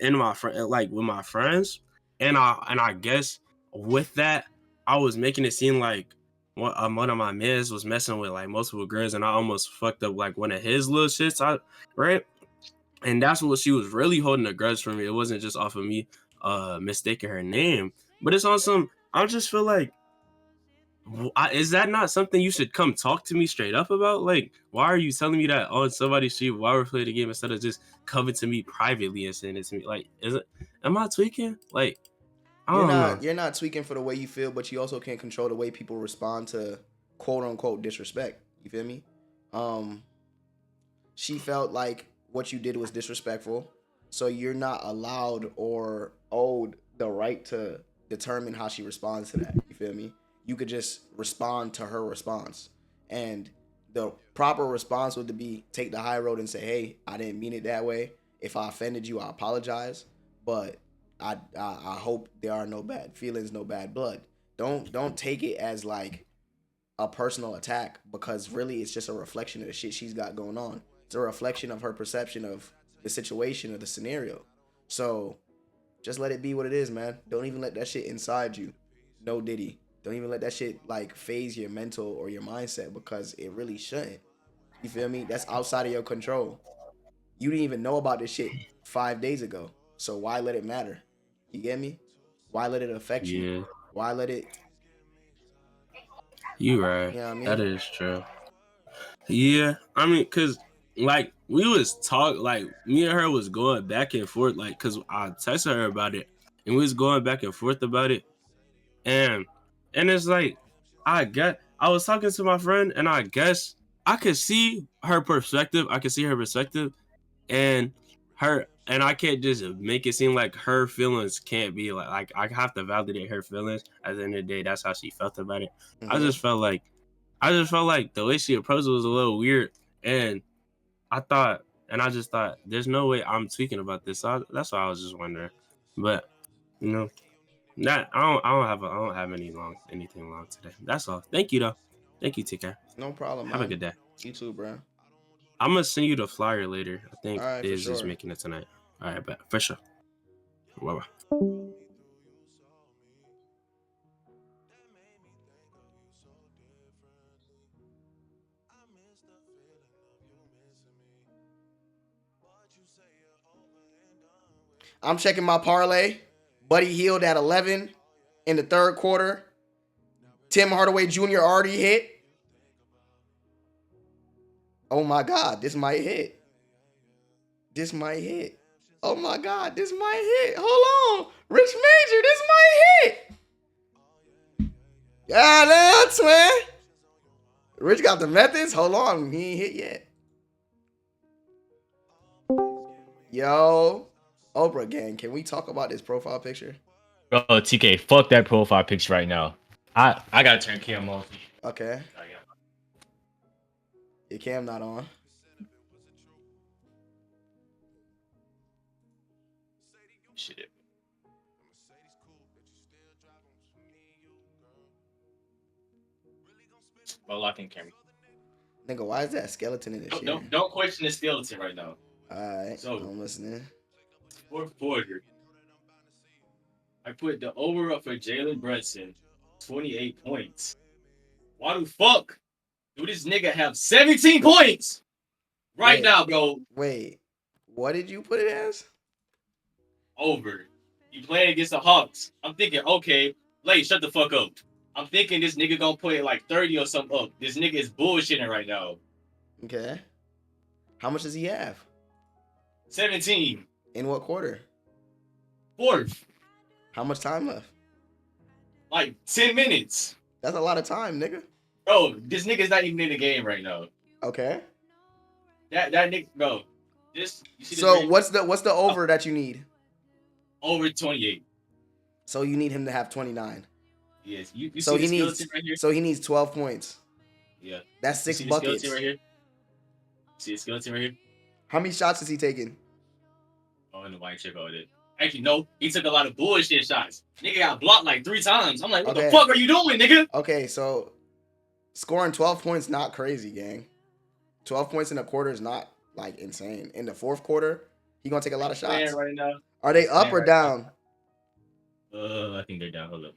in my friend like with my friends. And I guess with that, I was making it seem like one of my mans was messing with like multiple girls, and I almost fucked up like one of his little shits. Right, and that's what she was really holding a grudge for me. It wasn't just off of me mistaking her name, but it's on some. I just feel like, is that not something you should come talk to me straight up about? Like, why are you telling me that on somebody's street while we're playing the game instead of just coming to me privately and saying it to me? Like, am I tweaking? Like, I don't know. You're not tweaking for the way you feel, but you also can't control the way people respond to quote unquote disrespect. You feel me? She felt like what you did was disrespectful, so you're not allowed or owed the right to determine how she responds to that. You feel me? You could just respond to her response, and the proper response would be take the high road and say, "Hey, I didn't mean it that way. If I offended you, I apologize, but I hope there are no bad feelings, no bad blood. Don't take it as like a personal attack, because really it's just a reflection of the shit she's got going on. It's a reflection of her perception of the situation or the scenario. So just let it be what it is, man. Don't even let that shit inside you. No Diddy. Don't even let that shit like phase your mental or your mindset, because it really shouldn't. You feel me? That's outside of your control. You didn't even know about this shit 5 days ago. So why let it matter? You get me? Why let it affect you? Yeah, Why let it, you right. you know what I That mean? is true. Yeah, I mean, cause like we was like me and her was going back and forth, like, cause I texted her about it, and we was going back and forth about it, and it's like I was talking to my friend, and I guess I could see her perspective. I could see her perspective, and I can't just make it seem like her feelings can't be like I have to validate her feelings. At the end of the day, that's how she felt about it. I Mm-hmm. just felt like I just felt like the way she approached it was a little weird, and I just thought, there's no way I'm tweaking about this. So that's why I was just wondering, but you know, that I don't have anything long today. That's all. Thank you though. Thank you, TK. No problem, Have a man. good day. You too, bro. I'm gonna send you the flyer later. I All think right, for Diz is sure. making it tonight. All right, bet for sure. Bye bye. I'm checking my parlay. Buddy Hield at 11 in the third quarter. Tim Hardaway Jr. already hit. Oh my God, this might hit. This might hit. Oh my God, this might hit. Hold on. Rich Major, this might hit. God damn, man. Rich got the methods. Hold on, he ain't hit yet. Yo, Oprah gang, can we talk about this profile picture? Bro, TK, fuck that profile picture right now. I gotta turn cam off. Okay, your cam not on. Shit. Bro, locking camera. Nigga, why is that skeleton in the shit? Don't question the skeleton right now. Alright, So I'm listening. fourth quarter, I put the over up for Jalen Brunson, 28 points. Why the fuck do this nigga have 17 points right Wait. now, bro? Wait, what did you put it as? Over. You playing against the Hawks. I'm thinking, okay, Blake, shut the fuck up. I'm thinking this nigga gonna put like 30 or something up. This nigga is bullshitting right now. Okay. How much does he have? 17. In what quarter? Fourth. How much time left? Like 10 minutes. That's a lot of time, nigga. Bro, this nigga's not even in the game right now. Okay. That nigga, bro. This you see So this what's the over that you need? over 28. So you need him to have 29. Yes. You So see he the needs skeleton right here? so he needs 12 points. Yeah. That's You 6 see the buckets. skeleton right here? See his skeleton right here? How many shots is he taking? Oh, and the white chip out it. Actually, no, he took a lot of bullshit shots. Nigga got blocked like 3 times. I'm like, what the fuck are you doing, nigga? Okay, so scoring 12 points not crazy, gang. 12 points in a quarter is not like insane. In the fourth quarter, he gonna take a lot of shots. Right now. Are they up or down? I think they're down. Hold up.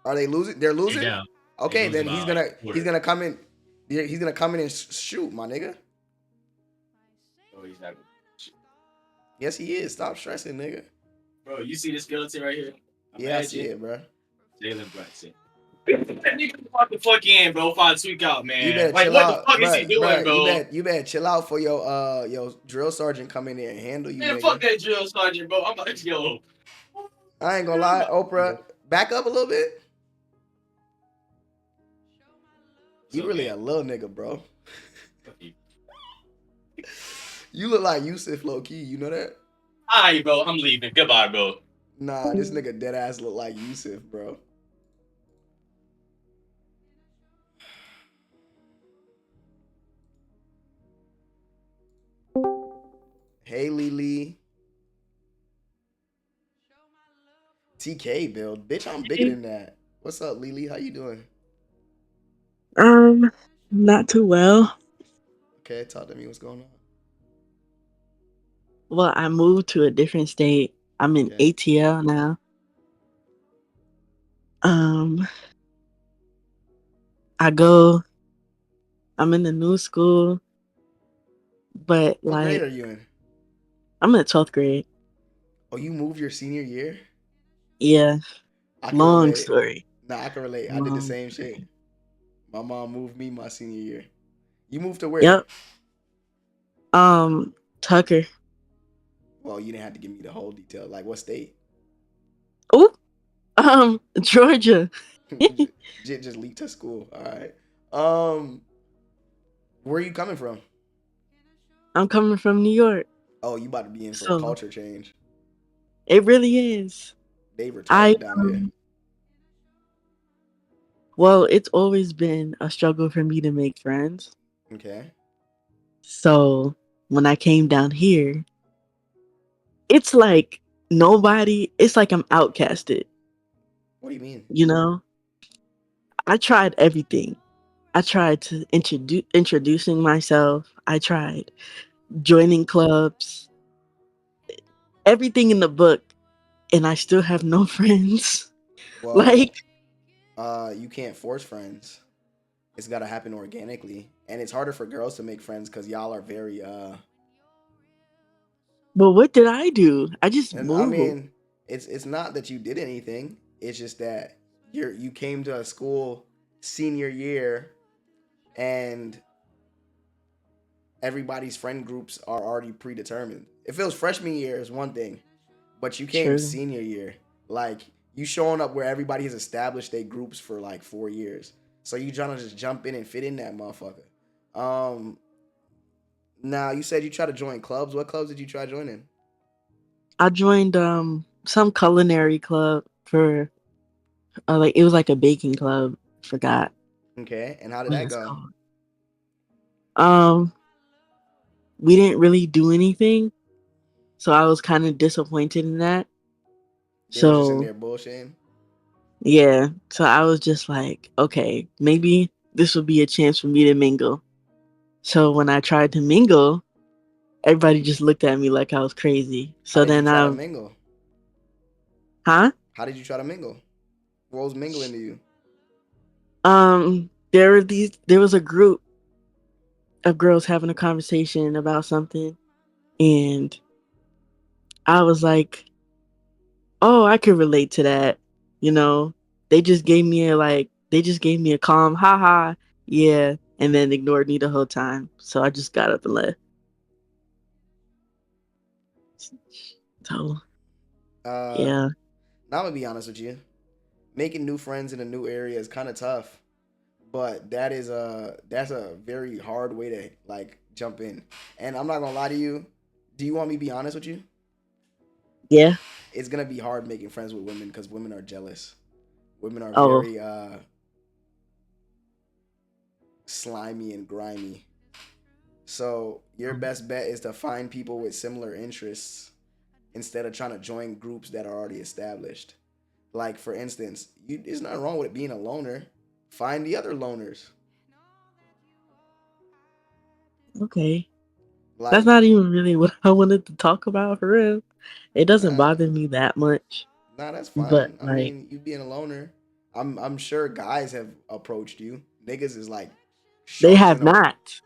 Are they losing? They're losing. They're down. Okay, They're then losing he's gonna come in. He's gonna come in and shoot, my nigga. Oh, he's not. Yes, he is. Stop stressing, nigga. Bro, you see the skeleton right here? Yeah, I see it, bro. Jalen Brunson. That nigga fuck the fuck in, bro. If I tweak out, man. You better like, chill what out, the fuck is he doing, bro? You better chill out for your drill sergeant come in there and handle you. Man, nigga. fuck that drill sergeant, bro. I'm like, yo. I ain't gonna lie, Oprah. Back up a little bit. You really a little nigga, bro. You look like Yusuf low key. You know that? Alright, bro. I'm leaving. Goodbye, bro. Nah, this nigga dead ass look like Yusuf, bro. Hey, Lily. TK build. Bitch, I'm bigger than that. What's up, Lily? How you doing? Not too well. Okay, talk to me. What's going on? Well, I moved to a different state. I'm in Okay. ATL now. I'm in the new school, but What grade are like you in? I'm in the 12th grade. Oh, you moved your senior year? Yeah, I can long relate. story. Nah, I can relate. I did the same shit. My mom moved me my senior year. You moved to where? Yep. Tucker. Well, you didn't have to give me the whole detail. Like what state? Oh, Georgia. Just leave to school. All right. Where are you coming from? I'm coming from New York. Oh, you about to be in for a So culture change. it really is. They retarded down there. Well, it's always been a struggle for me to make friends. Okay. So when I came down here, it's like it's like I'm outcasted. What do you mean? You know, I tried everything. I tried to introducing myself. I tried joining clubs, everything in the book, and I still have no friends. Well, Like, you can't force friends. It's got to happen organically, and it's harder for girls to make friends because y'all are very but what did I do? I just And I moved. mean, it's not that you did anything. It's just that you came to a school senior year, and everybody's friend groups are already predetermined. If it was freshman year, is one thing, but you came True. senior year. Like you showing up where everybody has established their groups for like 4 years. So you trying to just jump in and fit in that motherfucker. Now you said you try to join clubs. What clubs did you try joining? I joined some culinary club for like it was like a baking club. Forgot Okay, and how did what that it's go? called. We didn't really do anything, so I was kind of disappointed in that. They was just in So there bullshitting. yeah, so I was just like, okay, maybe this would be a chance for me to mingle. So when I tried to mingle, everybody just looked at me like I was crazy. How So did you then try to mingle? huh? How did you try to mingle? What was mingling to you? There was a group of girls having a conversation about something, and I was like, oh, I could relate to that. You know, they just gave me a calm, haha, yeah, and then ignored me the whole time. So I just got up and left. So yeah, Now I'm gonna be honest with you. Making new friends in a new area is kind of tough, but that's a very hard way to like jump in. And I'm not gonna lie to you. Do you want me to be honest with you? yeah. It's gonna be hard making friends with women because women are jealous. Women are Oh, very slimy and grimy. So your best bet is to find people with similar interests instead of trying to join groups that are already established. Like for instance, there's nothing wrong with it being a loner. Find the other loners. Okay. That's Like, not even really what I wanted to talk about for real. It doesn't nah, bother me that much. nah, that's But fine. I like mean, you being a loner, I'm sure guys have approached you. Niggas is like they sharks in have a. not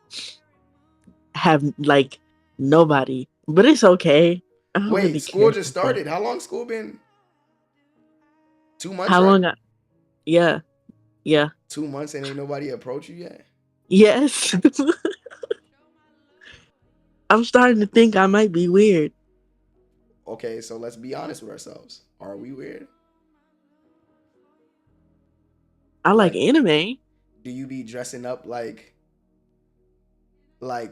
have like nobody. But it's okay. I don't Wait, really school care just for that. started. How long school been? 2 months, How right? long yeah, yeah. 2 months and ain't nobody approached you yet. Yes. I'm starting to think I might be weird. Okay, so let's be honest with ourselves. Are we weird? I like Like, anime. do you be dressing up like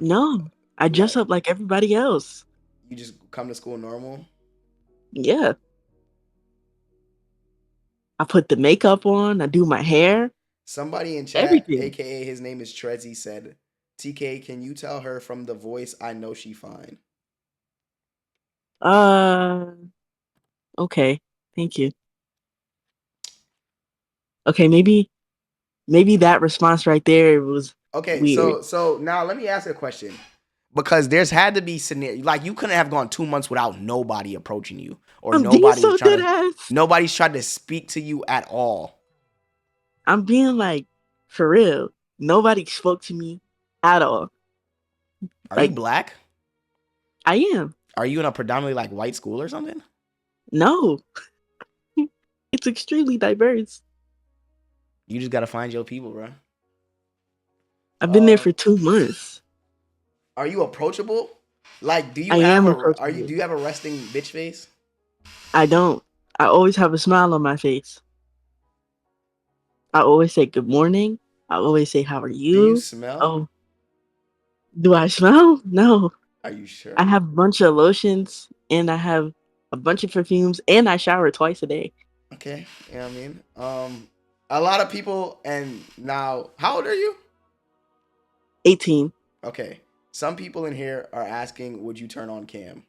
No. I dress like up like everybody else. you just come to school normal? Yeah. I put the makeup on, I do my hair, Somebody in chat, everything. aka his name is Trezzy, said, "TK, can you tell her from the voice I know she fine?" Uh okay. Thank you. Okay, maybe that response right there was Okay, weird. so now let me ask you a question. Because there's had to be scenario like you couldn't have gone 2 months without nobody approaching you or I'm being so dead ass. nobody's tried to speak to you at all. I'm being like, for real. Nobody spoke to me at all. Are you Like, black? I am. Are you in a predominantly like white school or something? No. It's extremely diverse. You just gotta find your people, bro. I've been there Um, for 2 months. are you approachable? Like, I am approachable. do you have a resting bitch face? I don't. I always have a smile on my face. I always say good morning. I always say, how are Do you you? smell? Oh, do I smell? No. Are you I sure? have a bunch of lotions and I have a bunch of perfumes and I shower twice a day. Okay, you know what I mean. A lot of people, and now, how old are you? 18. Okay, some people in here are asking, would you turn on cam?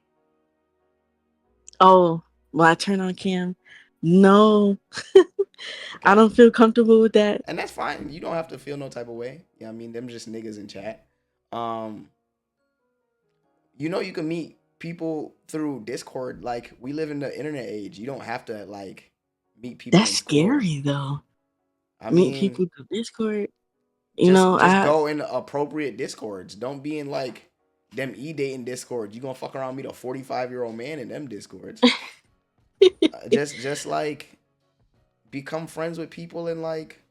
Oh, will I turn on cam? No. I Okay, don't feel comfortable with that. and that's fine. You don't have to feel no type of way. Yeah, I mean, them just niggas in chat. Um, you know, you can meet people through Discord. Like, we live in the internet age. You don't have to like meet people That's in school. scary though. I Meet mean, people through Discord. You just know, just I go in appropriate discords. Don't be in like them dating discords. You gonna fuck around meet a 45-year-old man in them discords. Just like become friends with people and like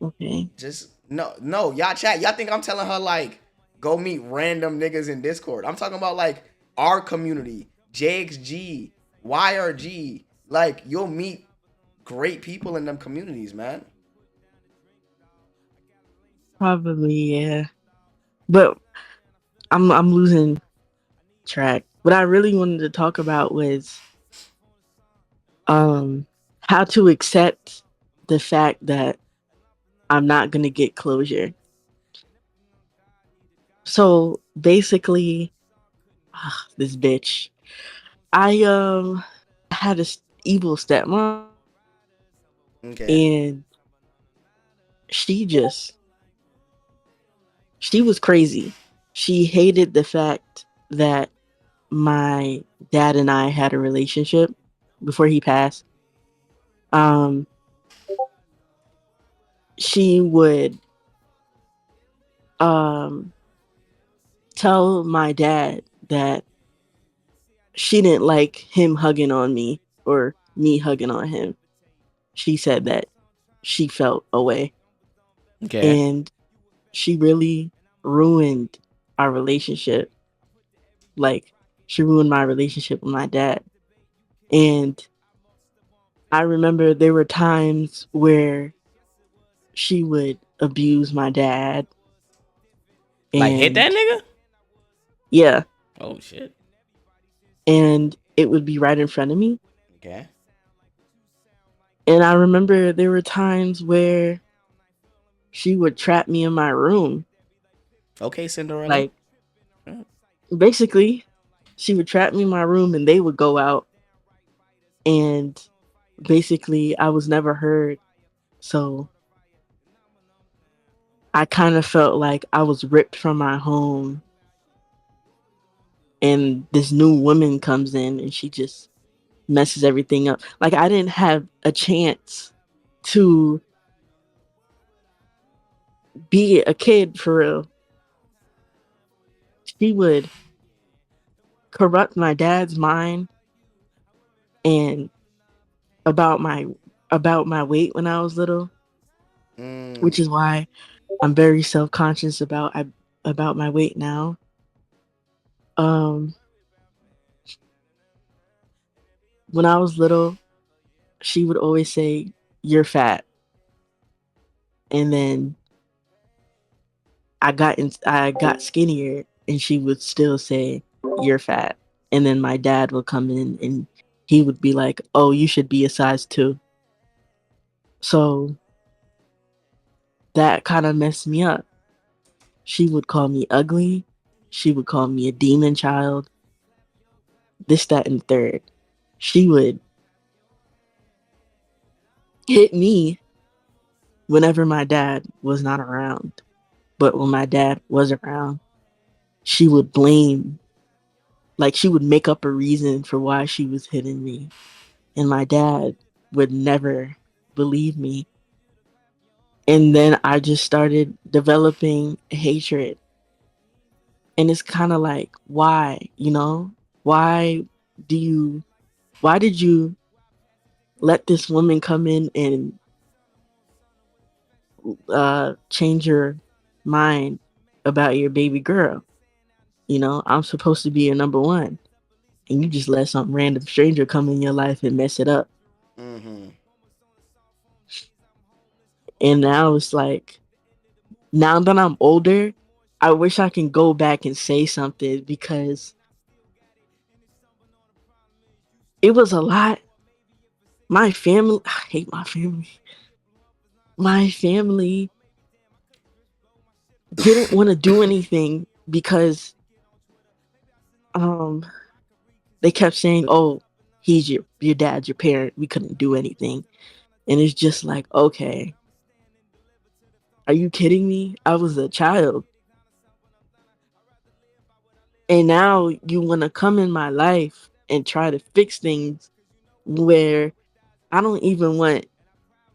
okay. just no y'all chat. Y'all think I'm telling her like go meet random niggas in Discord. I'm talking about like our community, JXG, YRG. Like you'll meet great people in them communities, man. Probably, yeah. But I'm losing track. What I really wanted to talk about was um how to accept the fact that I'm not gonna get closure. So basically, this bitch. I had a evil stepmom, Okay. and she just she was crazy. She hated the fact that my dad and I had a relationship before he passed. Um, she would um tell my dad that she didn't like him hugging on me or me hugging on him. She said that she felt away, Okay. and she really ruined our relationship. Like, she ruined my relationship with my dad. And I remember there were times where she would abuse my dad, Like hit that and nigga? yeah, Oh shit. and it would be right in front of me. Okay. And I remember there were times where she would trap me in my room. Okay, Cinderella. Like, basically, she would trap me in my room and they would go out. And basically, I was never heard. So I kind of felt like I was ripped from my home. And this new woman comes in and she just messes everything up. Like, I didn't have a chance to be a kid for real. She would corrupt my dad's mind and about my about my weight when I was little, which is why I'm very self-conscious about my weight now. Um when I was little, she would always say, "You're fat." And then I got skinnier and she would still say, "You're fat." And then my dad would come in and he would be like, "Oh, you should be a size 2." So that kind of messed me up. She would call me ugly. She would call me a demon child. This, that, and third. She would hit me whenever my dad was not around. But when my dad was around, she would blame, like, she would make up a reason for why she was hitting me. And my dad would never believe me. And then I just started developing hatred. And it's kind of like, why, you know? Why do you, why did you let this woman come in and change your mind about your baby girl? You know, I'm supposed to be your number one. And you just let some random stranger come in your life and mess it up. Mm-hmm. And now it's like, now that I'm older, I wish I can go back and say something because it was a lot. My family, I hate my family. My family didn't want to do anything because um they kept saying, "Oh, he's your dad's your parent. We couldn't do anything." And it's just like, okay, are you kidding me? I was a child. And now you want to come in my life and try to fix things where I don't even want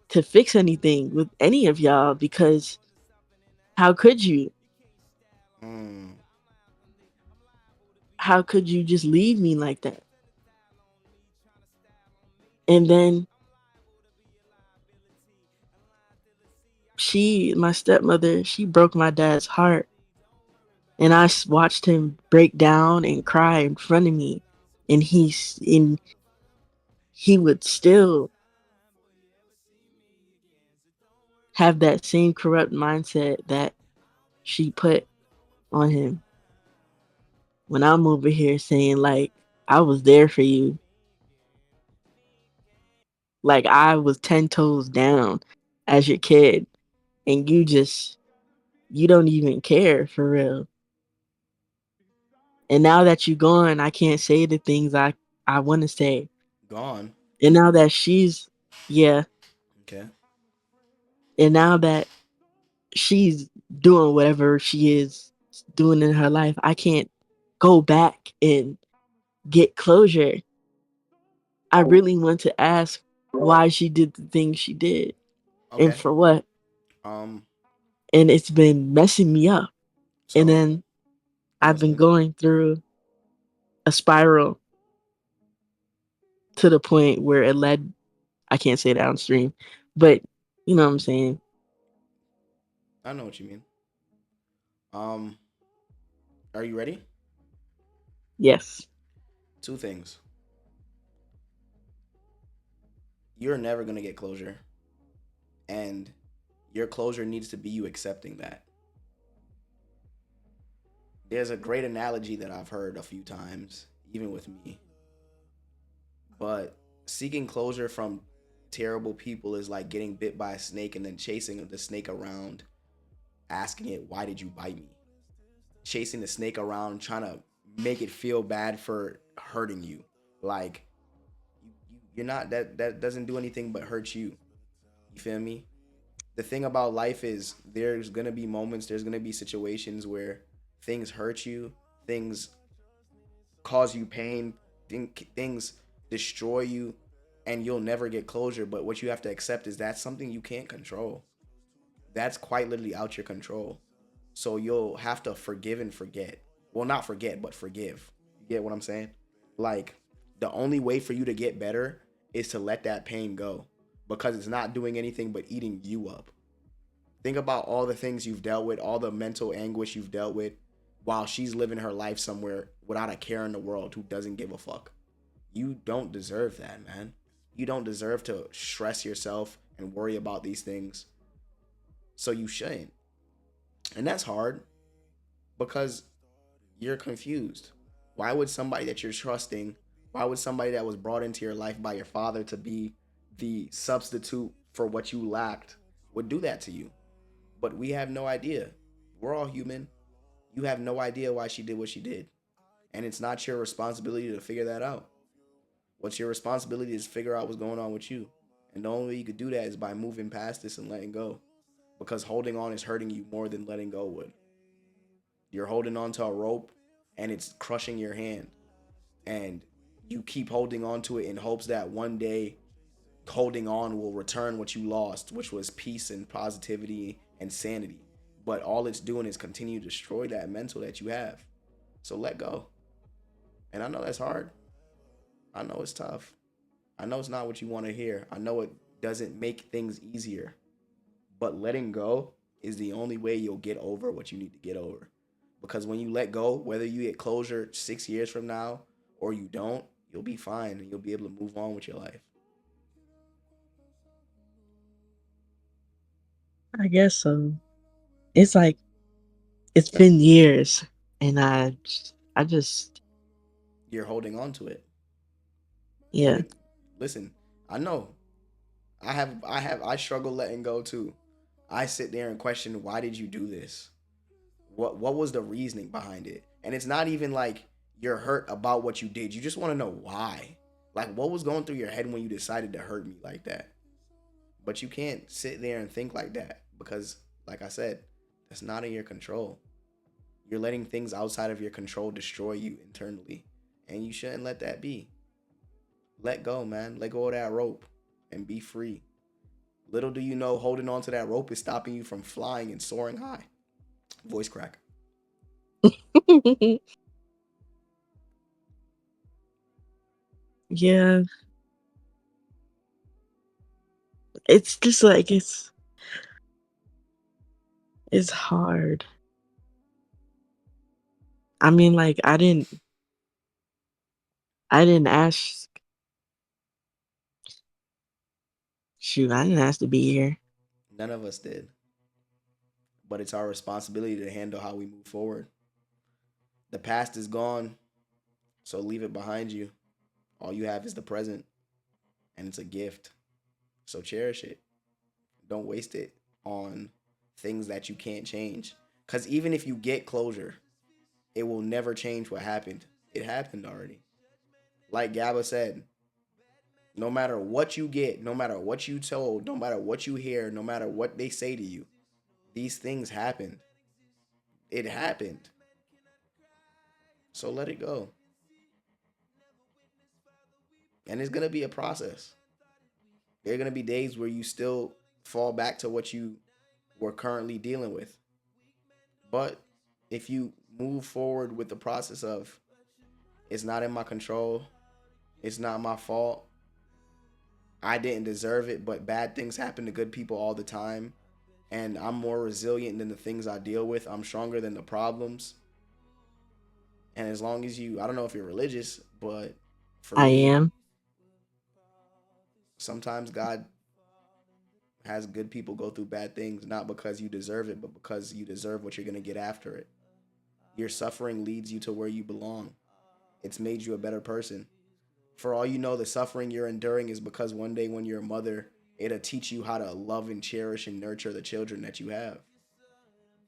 to fix anything with any of y'all because how could you? Mm. How could you just leave me like that? And then my stepmother, she broke my dad's heart. And I watched him break down and cry in front of me. And he would still have that same corrupt mindset that she put on him. When I'm over here saying, like, I was there for you. Like, I was 10 toes down as your kid. And you don't even care for real. And now that you're gone, I can't say the things I want to say. Gone. And now that yeah, Okay. and now that she's doing whatever she is doing in her life, I can't go back and get closure. I really want to ask why she did the things she did and Okay. for what. Um. And it's been messing me up. And So then I'm I've been listening. going through a spiral to the point where it led, I can't say downstream, but you know what I'm saying? I know what you mean. Um. Are you ready? Yes. Two things. You're never gonna get closure, and your closure needs to be you accepting that. There's a great analogy that I've heard a few times, even with me. But seeking closure from terrible people is like getting bit by a snake and then chasing the snake around, asking it, "Why did you bite me?" Chasing the snake around, trying to make it feel bad for hurting you. Like you're not that doesn't do anything but hurt you. You feel me? The thing about life is there's gonna be moments, there's gonna be situations where things hurt you, things cause you pain, things destroy you, and you'll never get closure. But what you have to accept is that's something you can't control. That's quite literally out your control. So you'll have to forgive and forget. Well, not forget, but forgive. You get what I'm saying? Like, the only way for you to get better is to let that pain go because it's not doing anything but eating you up. Think about all the things you've dealt with, all the mental anguish you've dealt with while she's living her life somewhere without a care in the world who doesn't give a fuck. You don't deserve that, man. You don't deserve to stress yourself and worry about these things. So you shouldn't. And that's hard because you're confused. Why would somebody that you're trusting, why would somebody that was brought into your life by your father to be the substitute for what you lacked would do that to you? But we have no idea. We're all human. You have no idea why she did what she did. And it's not your responsibility to figure that out. What's your responsibility is figure out what's going on with you. And the only way you could do that is by moving past this and letting go. Because holding on is hurting you more than letting go would. You're holding on to a rope and it's crushing your hand. And you keep holding on to it in hopes that one day holding on will return what you lost, which was peace and positivity and sanity. But all it's doing is continue to destroy that mental that you have. So let go. And I know that's hard. I know it's tough. I know it's not what you want to hear. I know it doesn't make things easier. But letting go is the only way you'll get over what you need to get over. Because when you let go, whether you get closure 6 years from now or you don't, you'll be fine and you'll be able to move on with your life. I guess so. It's like it's been years, and I just You're holding on to it. yeah. Listen, I know. I struggle letting go too. I sit there and question, why did you do this? What was the reasoning behind it? And it's not even like you're hurt about what you did. You just want to know why. Like what was going through your head when you decided to hurt me like that? But you can't sit there and think like that because like I said, that's not in your control. You're letting things outside of your control destroy you internally. And you shouldn't let that be. Let go, man. Let go of that rope and be free. Little do you know, holding on to that rope is stopping you from flying and soaring high. Voice crack. Yeah. It's just like it's hard. I mean, like I didn't ask. Shoot, I didn't ask to be here. None of us did. But it's our responsibility to handle how we move forward. The past is gone, so leave it behind you. All you have is the present, and it's a gift. So cherish it. Don't waste it on things that you can't change. Because even if you get closure, it will never change what happened. It happened already. Like Gabba said, no matter what you get, no matter what you told, no matter what you hear, no matter what they say to you, these things happened. It happened. So let it go. And it's going to be a process. There are going to be days where you still fall back to what you were currently dealing with. But if you move forward with the process of it's not in my control, it's not my fault, I didn't deserve it, but bad things happen to good people all the time, and I'm more resilient than the things I deal with, I'm stronger than the problems. And as long as you, I don't know if you're religious, but for I me, am. sometimes God has good people go through bad things, not because you deserve it, but because you deserve what you're going to get after it. Your suffering leads you to where you belong. It's made you a better person. For all you know, the suffering you're enduring is because one day when you're a mother, it'll teach you how to love and cherish and nurture the children that you have,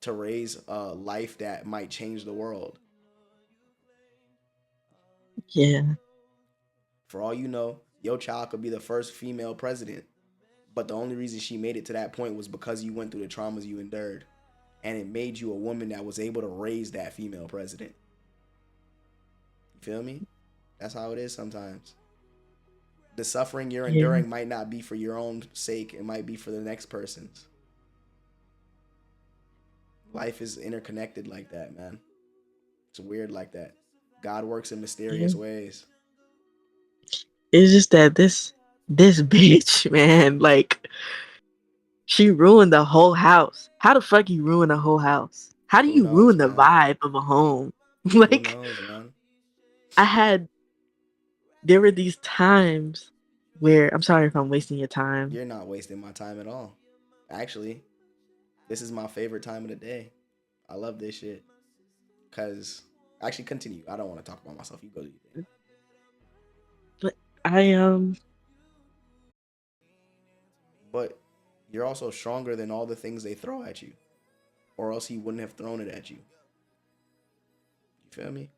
to raise a life that might change the world. Yeah. For all you know, your child could be the first female president, but the only reason she made it to that point was because you went through the traumas you endured, and it made you a woman that was able to raise that female president. You feel me? That's how it is sometimes. The suffering you're Yeah. enduring might not be for your own sake, it might be for the next person's. Life is interconnected like that, man. It's weird like that. God works in Yeah. mysterious ways. It's just that this bitch, man, like she ruined the whole house. How the fuck you ruin a whole house? How do Who you knows, ruin the man? vibe of a home? Who Like knows, man? I had there were these times where I'm sorry if I'm wasting your time. You're not wasting my time at all. Actually, this is my favorite time of the day. I love this shit. Cause actually continue. I don't want to talk about myself. You go do your thing. But I But you're also stronger than all the things they throw at you. Or else he wouldn't have thrown it at you. You feel me?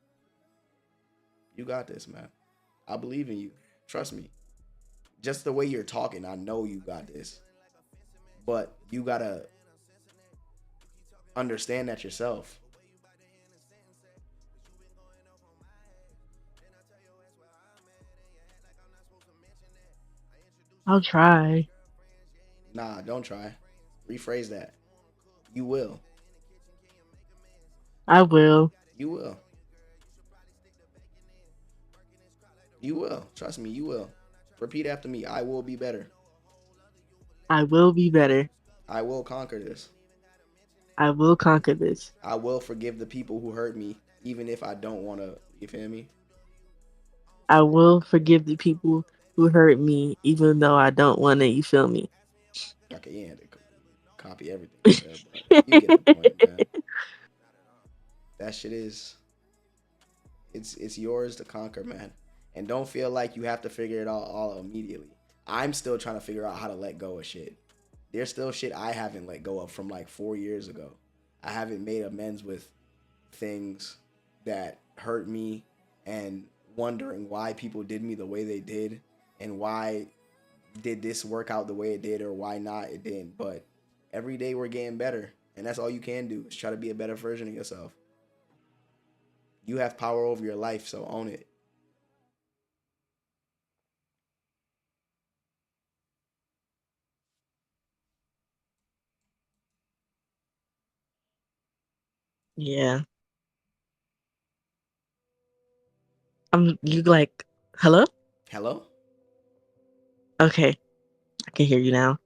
You got this, man. I believe in you. Trust me. Just the way you're talking, I know you got this. But you gotta understand that yourself. I'll try. Nah, don't try. Rephrase that. You will. I will. You will. You will. Trust me, you will. Repeat after me. I will be better. I will be better. I will conquer this. I will conquer this. I will forgive the people who hurt me, even if I don't want to. You feel me? I will forgive the people who hurt me, even though I don't want to. You feel me? Okay, you had to copy everything I said, but you get the point, man. That shit is it's yours to conquer, man. And don't feel like you have to figure it all immediately. I'm still trying to figure out how to let go of shit. There's still shit I haven't let go of from like 4 years ago. I haven't made amends with things that hurt me, and wondering why people did me the way they did, and why did this work out the way it did, or why not it didn't. But every day we're getting better, and that's all you can do is try to be a better version of yourself. You have power over your life, so own it. Yeah. You like hello? Hello? Okay, I can hear you now.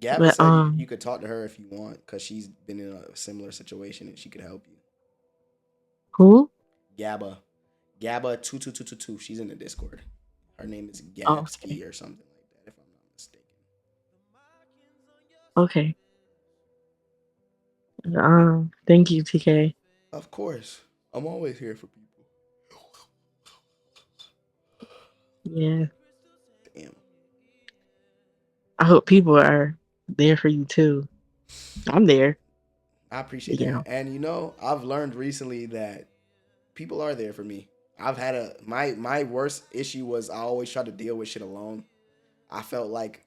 Gabba But said you could talk to her if you want, because she's been in a similar situation and she could help you. who? Gabba. Gabba22222. She's in the Discord. Her name is Oh, okay. Gabski or something like that, if I'm not mistaken. Okay. Thank you, TK. Of course. I'm always here for people. Yeah. Damn. I hope people are there for you too. I'm there. I appreciate You that. know. And I've learned recently that people are there for me. I've had my worst issue was I always tried to deal with shit alone. I felt like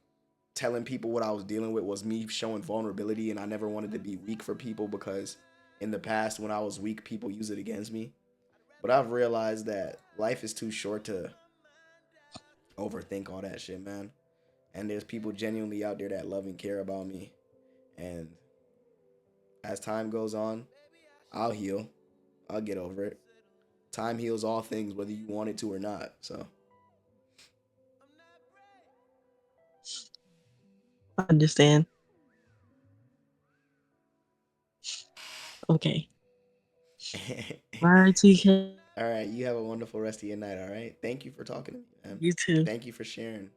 telling people what I was dealing with was me showing vulnerability, and I never wanted to be weak for people, because in the past when I was weak, people use it against me. But I've realized that life is too short to overthink all that shit, man. And there's people genuinely out there that love and care about me. And as time goes on, I'll heal. I'll get over it. Time heals all things, whether you want it to or not. So, I understand. Okay. all Bye, TK. right. You have a wonderful rest of your night. All right. Thank you for talking to me, man. You too. Thank you for sharing.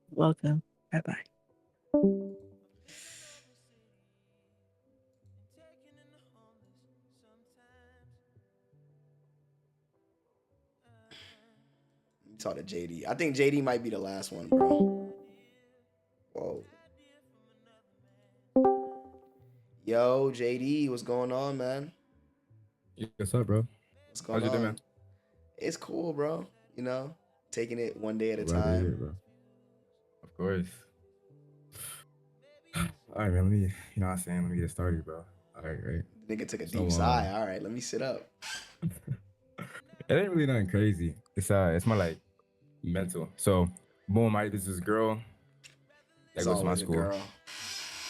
Welcome. Bye bye. talk to JD. I think JD might be the last one, bro. Whoa. Yo, JD, what's going on, man? What's up, bro? What's going How's your day, on? man? It's cool, bro. You know, taking it one day at a Glad to hear time. it, bro. Of course. All right, man. Let me, you know what I'm saying? Let me get started, bro. All right. Nigga took a So, deep sigh. All right, let me sit up. It ain't really nothing crazy. It's my like mental. So, boom, right? This is a girl that It's goes to my always a school. girl.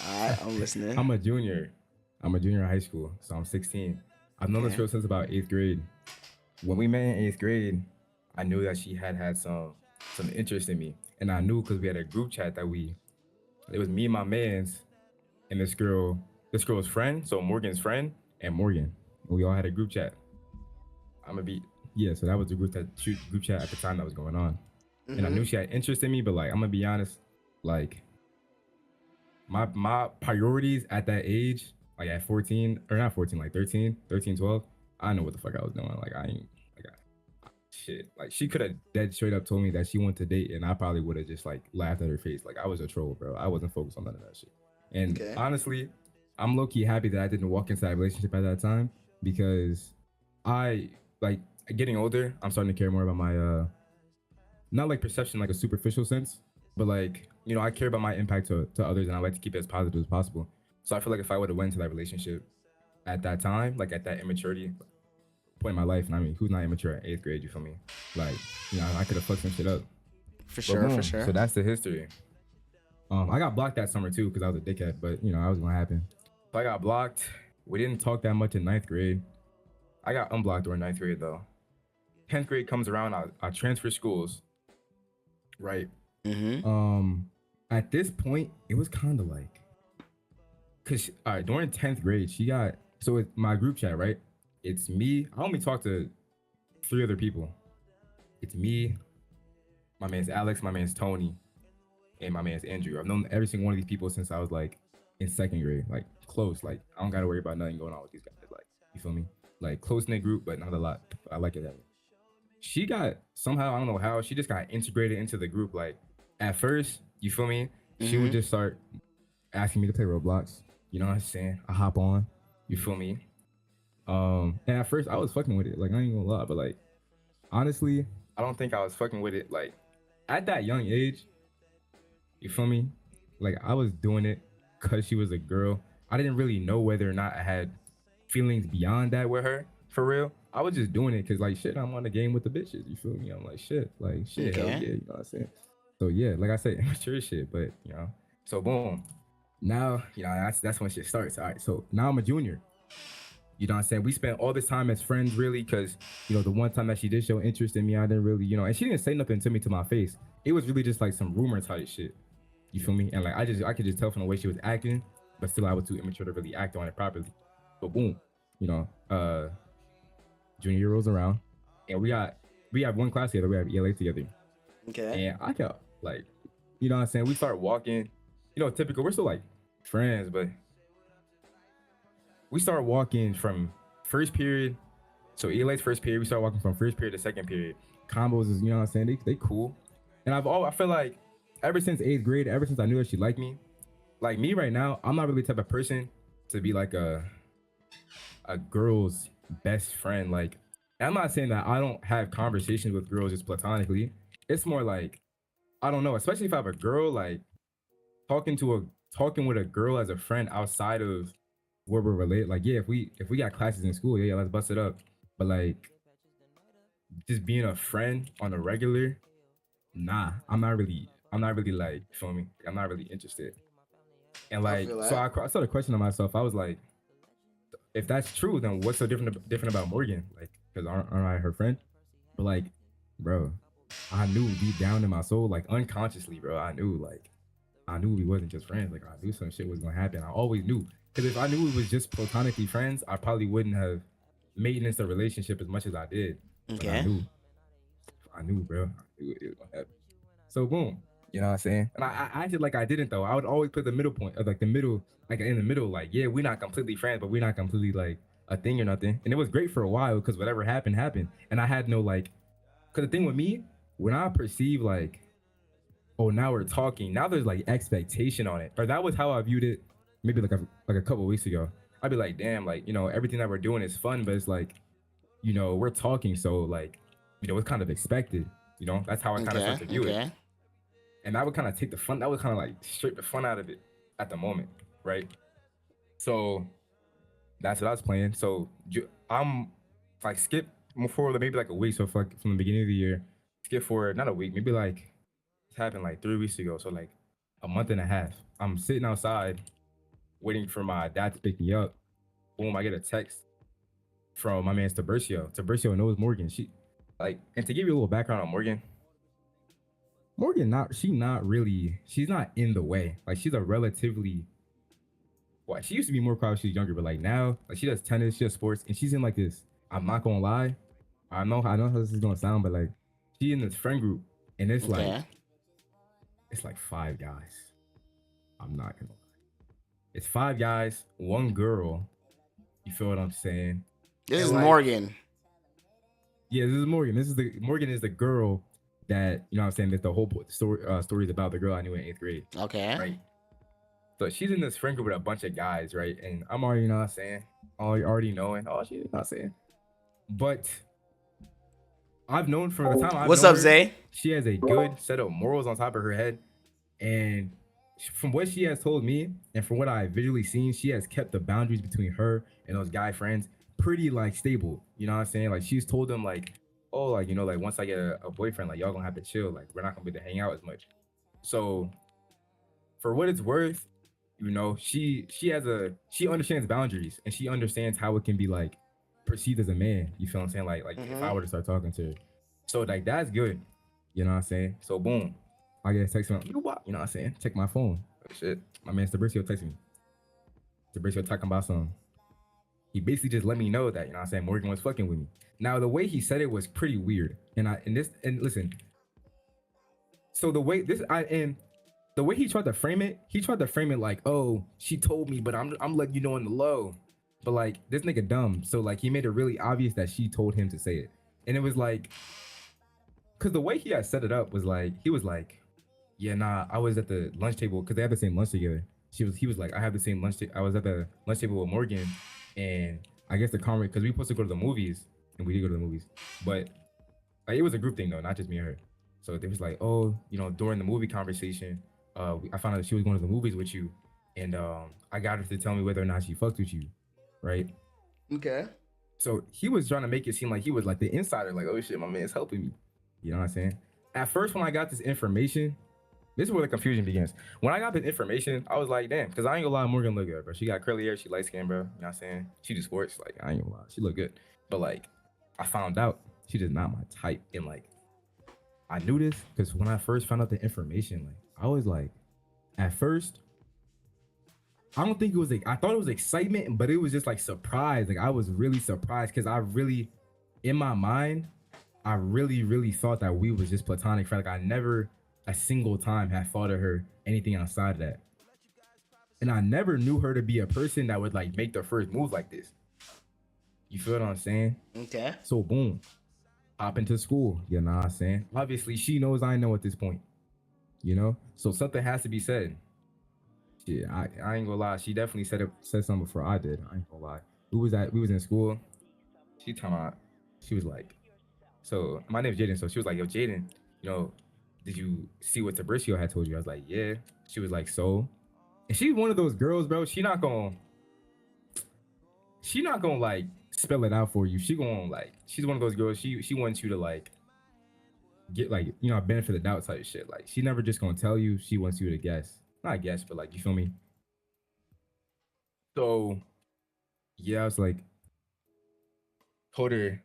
All right, I'm listening. I'm a junior. I'm a junior in high school, so I'm 16. I've known this Okay. girl since about 8th grade. When we met in 8th grade, I knew that she had some interest in me, and I knew because we had a group chat that it was me and my man's, and this girl's friend, so Morgan's friend and Morgan. We all had a group chat. So that was the group chat at the time that was going on. Mm-hmm. And I knew she had interest in me, but like I'm gonna be honest, like my priorities at that age, like at 14, or not 14, like 13, 12, I know what the fuck I was doing. Like I ain't shit. Like she could have dead straight up told me that she wanted to date, and I probably would have just like laughed at her face. Like I was a troll, bro. I wasn't focused on none of that shit. And Okay. honestly, I'm low key happy that I didn't walk into that relationship at that time, because I like getting older. I'm starting to care more about my not like perception, like a superficial sense, but like, you know, I care about my impact to others, and I like to keep it as positive as possible. So I feel like if I would have went into that relationship at that time, like at that immaturity point in my life, and I mean, who's not immature at 8th grade? You feel me? Like, you know, I could have fucked some shit up. For sure, for sure. So that's the history. I got blocked that summer too because I was a dickhead, but you know, that was gonna happen. So I got blocked. We didn't talk that much in 9th grade. I got unblocked during 9th grade though. 10th grade comes around, I transfer schools. Right. Mm-hmm. At this point, it was kind of like, cause all right, during 10th grade, so it's my group chat, right? It's me. I only talk to 3 other people. It's me, my man's Alex, my man's Tony, and my man's Andrew. I've known every single one of these people since I was like in 2nd grade, like close. Like I don't gotta worry about nothing going on with these guys. Like, you feel me? Like close knit group, but not a lot. I like it that way. She got somehow, I don't know how, she just got integrated into the group. Like at first, you feel me? She would just start asking me to play Roblox. You know what I'm saying? I hop on. You feel me? And at first I was fucking with it. Like I ain't gonna lie, but like honestly, I don't think I was fucking with it. Like at that young age, you feel me? Like I was doing it because she was a girl. I didn't really know whether or not I had feelings beyond that with her, for real. I was just doing it because like shit, I'm on the game with the bitches. You feel me? I'm like shit, Okay. hell yeah, you know what I'm saying? So yeah, like I said, immature shit, but you know. So boom. Now, you know, that's when shit starts. All right. So now I'm a junior. You know what I'm saying? We spent all this time as friends, really, because, you know, the one time that she did show interest in me, I didn't really, you know, and she didn't say nothing to me to my face. It was really just like some rumor type shit. You feel me? And like I could just tell from the way she was acting, but still I was too immature to really act on it properly. But boom, you know, junior year rolls around, and we have one class together, we have ELA together. Okay. And I kept like, you know what I'm saying? We start walking, you know, typical, we're still like friends, but we start walking from first period. So ELA's first period, we start walking from first period to 2nd period. Combos is, you know what I'm saying? They cool. And I feel like ever since 8th grade, ever since I knew that she liked me, like me right now, I'm not really the type of person to be like a girl's best friend. Like, I'm not saying that I don't have conversations with girls just platonically. It's more like, I don't know, especially if I have a girl, like talking with a girl as a friend outside of where we're related. Like, yeah, if we got classes in school, yeah, let's bust it up. But like just being a friend on a regular, nah, I'm not really like, you feel me? I'm not really interested. And like, so I started questioning myself. I was like, if that's true, then what's so different about Morgan? Like, because aren't I her friend? But like, bro, I knew deep down in my soul, like unconsciously, bro, I knew we wasn't just friends. Like I knew some shit was gonna happen. I always knew. Because if I knew we was just platonically friends, I probably wouldn't have maintenance the relationship as much as I did. Okay. But I knew, bro. I knew it was gonna happen. So boom. You know what I'm saying? And I acted like I didn't though. I would always put the middle point, or like the middle, like in the middle, like, yeah, we're not completely friends, but we're not completely like a thing or nothing. And it was great for a while because whatever happened, happened. And I had no like, because the thing with me, when I perceive like, oh, now we're talking. Now there's like expectation on it, or that was how I viewed it. Maybe like a couple weeks ago. I'd be like, damn, like everything that we're doing is fun, but it's like, we're talking, so like, it's kind of expected. That's how I kind of start to view it. And that would kind of take the fun. That would kind of like strip the fun out of it at the moment, right? So that's what I was playing. So I'm like skip forward maybe like a week. So from the beginning of the year, skip forward not a week, maybe like it happened like 3 weeks ago. So like a month and a half. I'm sitting outside waiting for my dad to pick me up. Boom, I get a text from my man Tiburcio. Tiburcio knows Morgan. And to give you a little background on Morgan, she's not in the way. Like she's a relatively, well, she used to be more quiet when she was younger, but like now, like she does tennis, she does sports, and she's in like this, I'm not gonna lie, I know how this is gonna sound, but like she in this friend group, and it's like 5 guys. I'm not gonna lie. It's 5 guys, 1 girl. You feel what I'm saying? This is like, Morgan. Yeah, this is Morgan. Morgan is the girl that, what I'm saying, that the whole story is about the girl I knew in 8th grade. Okay. Right. So she's in this friend group with a bunch of guys, right? And I'm already, what I'm saying, already knowing. Oh, she's not saying. But I've known from the time I've What's known up, her, Zay? she has a good set of morals on top of her head. And from what she has told me, and from what I've visually seen, she has kept the boundaries between her and those guy friends pretty like stable. You know what I'm saying? Like she's told them like, oh, like, like once I get a boyfriend, like y'all gonna have to chill. Like we're not gonna be able to hang out as much. So for what it's worth, she understands boundaries, and she understands how it can be like perceived as a man. You feel what I'm saying? Like if I were to start talking to her. So like that's good. You know what I'm saying? So boom. I get a text from, you know what I'm saying? Check my phone. Oh, shit. My man Tiburcio texting me. Tiburcio talking about something. He basically just let me know that, what I'm saying, Morgan was fucking with me. Now the way he said it was pretty weird. And listen. So the way he tried to frame it like, oh, she told me, but I'm letting you know on the low. But like this nigga dumb. So like he made it really obvious that she told him to say it. And it was like, cause the way he had set it up was like, he was like, yeah, nah, I was at the lunch table because they had the same lunch together. He was like, I have the same lunch. I was at the lunch table with Morgan, and I guess the comment, because we were supposed to go to the movies, and we did go to the movies, but like, it was a group thing though, not just me and her. So they was like, oh, during the movie conversation, I found out that she was going to the movies with you, and I got her to tell me whether or not she fucked with you, right? Okay. So he was trying to make it seem like he was like the insider, like, oh shit, my man's helping me. You know what I'm saying? At first, when I got this information, this is where the confusion begins. When I got the information, I was like, damn, because I ain't gonna lie, Morgan look good, bro. She got curly hair, she light skin, bro. You know what I'm saying? She do sports, like, I ain't gonna lie, she look good. But like, I found out she just not my type. And like, I knew this because when I first found out the information, like, I was like, at first, I don't think it was like, I thought it was excitement, but it was just like surprise. Like, I was really surprised because in my mind, I really thought that we was just platonic friends. Like, I never a single time had thought of her anything outside of that. And I never knew her to be a person that would like make the first move like this. You feel what I'm saying? Okay. So boom, hop into school. You know what I'm saying? Obviously, she knows I know at this point. So something has to be said. Shit, I ain't gonna lie. She definitely said something before I did. I ain't gonna lie. We was in school. She was like, so my name's Jaden. So she was like, yo, Jaden, did you see what Tiburcio had told you? I was like, yeah. She was like, so? And she's one of those girls, bro. She's not gonna like spell it out for you. She's one of those girls. She wants you to like get like, benefit of the doubt type of shit. Like, she never just gonna tell you. She wants you to guess. Not guess, but like, you feel me? So yeah, I was like, told her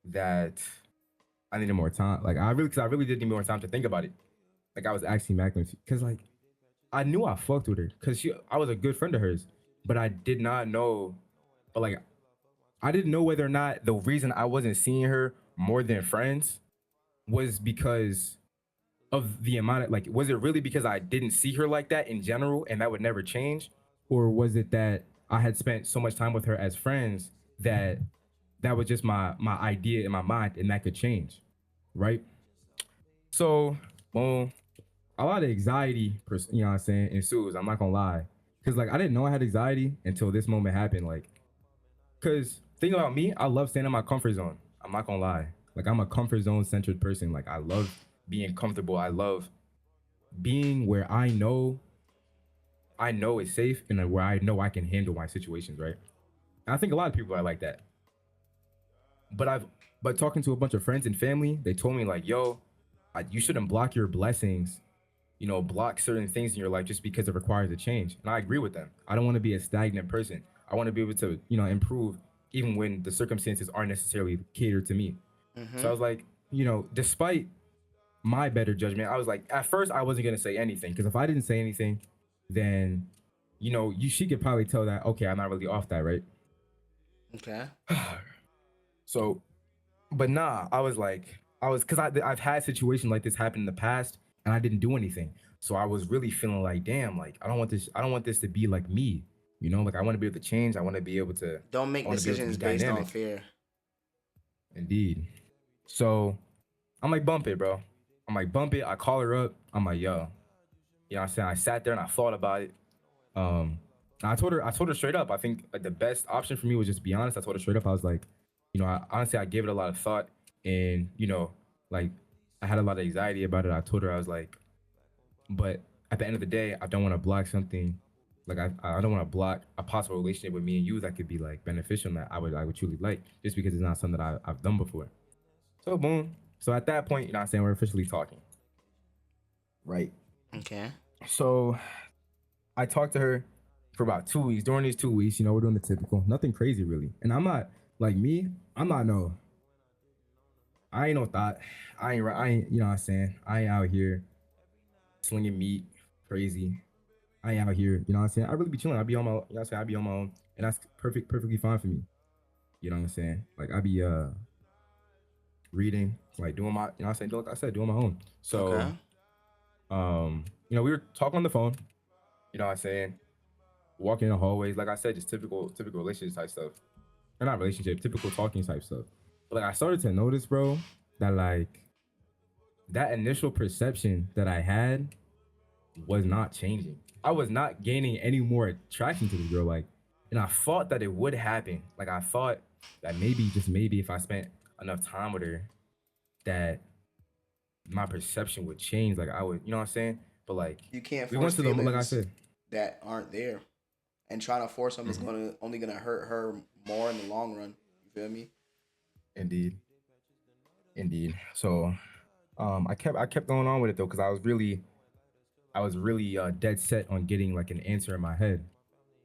that I needed more time. Like, I really did need more time to think about it. Like, I was asking back because like, I knew I fucked with her because I was a good friend of hers, but I did not know, I didn't know whether or not the reason I wasn't seeing her more than friends was because of the amount of like, was it really because I didn't see her like that in general and that would never change? Or was it that I had spent so much time with her as friends that was just my idea in my mind and that could change, right? So, boom, a lot of anxiety, you know what I'm saying, ensues. I'm not gonna lie, because like I didn't know I had anxiety until this moment happened. Like, because think about me, I love staying in my comfort zone. I'm not gonna lie, like I'm a comfort zone centered person. Like I love being comfortable. I love being where I know it's safe and where I know I can handle my situations. Right. And I think a lot of people are like that. But talking to a bunch of friends and family, they told me like, yo, you shouldn't block your blessings, you know, block certain things in your life just because it requires a change. And I agree with them. I don't want to be a stagnant person. I want to be able to, you know, improve even when the circumstances aren't necessarily catered to me. So I was like, you know, despite my better judgment, I was like, at first I wasn't gonna say anything because if I didn't say anything, then, you know, she could probably tell that okay, I'm not really off that, right? Okay. So, but nah, because I've had situations like this happen in the past and I didn't do anything. So I was really feeling like, damn, like I don't want this to be like me. You know, like I want to be able to change. I want to be able to Don't make I want to be able to be decisions based on dynamic. fear. Indeed. So I'm like, bump it, bro. I'm like, bump it. I call her up. I'm like, yo. You know what I'm saying? I sat there and I thought about it. Um, I told her straight up. I think like the best option for me was just be honest. I told her straight up. I was like, you know, honestly, I gave it a lot of thought, and you know, like I had a lot of anxiety about it. I told her I was like, but at the end of the day, I don't want to block something. Like I don't want to block a possible relationship with me and you that could be like beneficial and that I would truly like just because it's not something that I've done before. So boom. So at that point, you know what I'm saying, we're officially talking. Right. Okay. So I talked to her for about 2 weeks. During these 2 weeks, you know, we're doing the typical, nothing crazy really. And I'm not like me. I'm not no. I ain't no thought. I ain't. You know what I'm saying. I ain't out here slinging meat, crazy. I ain't out here. You know what I'm saying. I really be chilling. I be on my. You know what I'm saying. I be on my own, and that's perfectly fine for me. You know what I'm saying. Like I be reading, like doing my. You know what I'm saying. Like I said, doing my own. So Okay. you know, we were talking on the phone. You know what I'm saying. Walking in the hallways, like I said, just typical relationship type stuff. Or not relationship, typical talking type stuff. But like I started to notice, bro, that like that initial perception that I had was not changing. I was not gaining any more attraction to this girl. Like, and I thought that it would happen. Like I thought that maybe, just maybe, if I spent enough time with her, that my perception would change. Like I would, you know what I'm saying? But like You can't we force went to the, like I feelings said, that aren't there, and trying to force them is only gonna hurt her more in the long run. You feel me? indeed, indeed. So I kept going on with it though, because I was really dead set on getting like an answer in my head.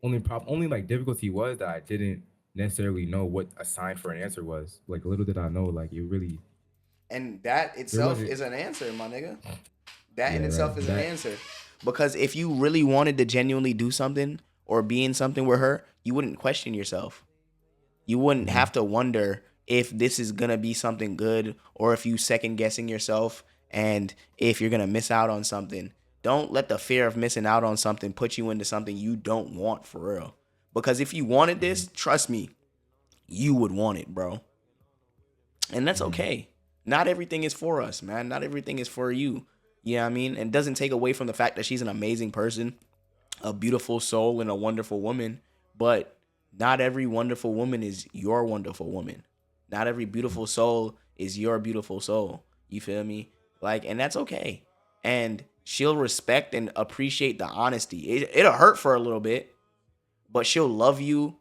Only like difficulty was that I didn't necessarily know what a sign for an answer was. Like little did I know, like it really And that there itself wasn't. is an answer, my nigga. That in Yeah, right. itself is an That answer. Because if you really wanted to genuinely do something or be in something with her, you wouldn't question yourself. You wouldn't mhm. have to wonder if this is gonna be something good or if you second guessing yourself and if you're gonna miss out on something. Don't let the fear of missing out on something put you into something you don't want for real. Because if you wanted this, trust me, you would want it, bro. And that's Mhm. okay. Not everything is for us, man. Not everything is for you. You know what I mean? And it doesn't take away from the fact that she's an amazing person, a beautiful soul, and a wonderful woman. But not every wonderful woman is your wonderful woman. Not every beautiful soul is your beautiful soul. You feel me? Like, and that's okay. And she'll respect and appreciate the honesty. It'll hurt for a little bit, but she'll love you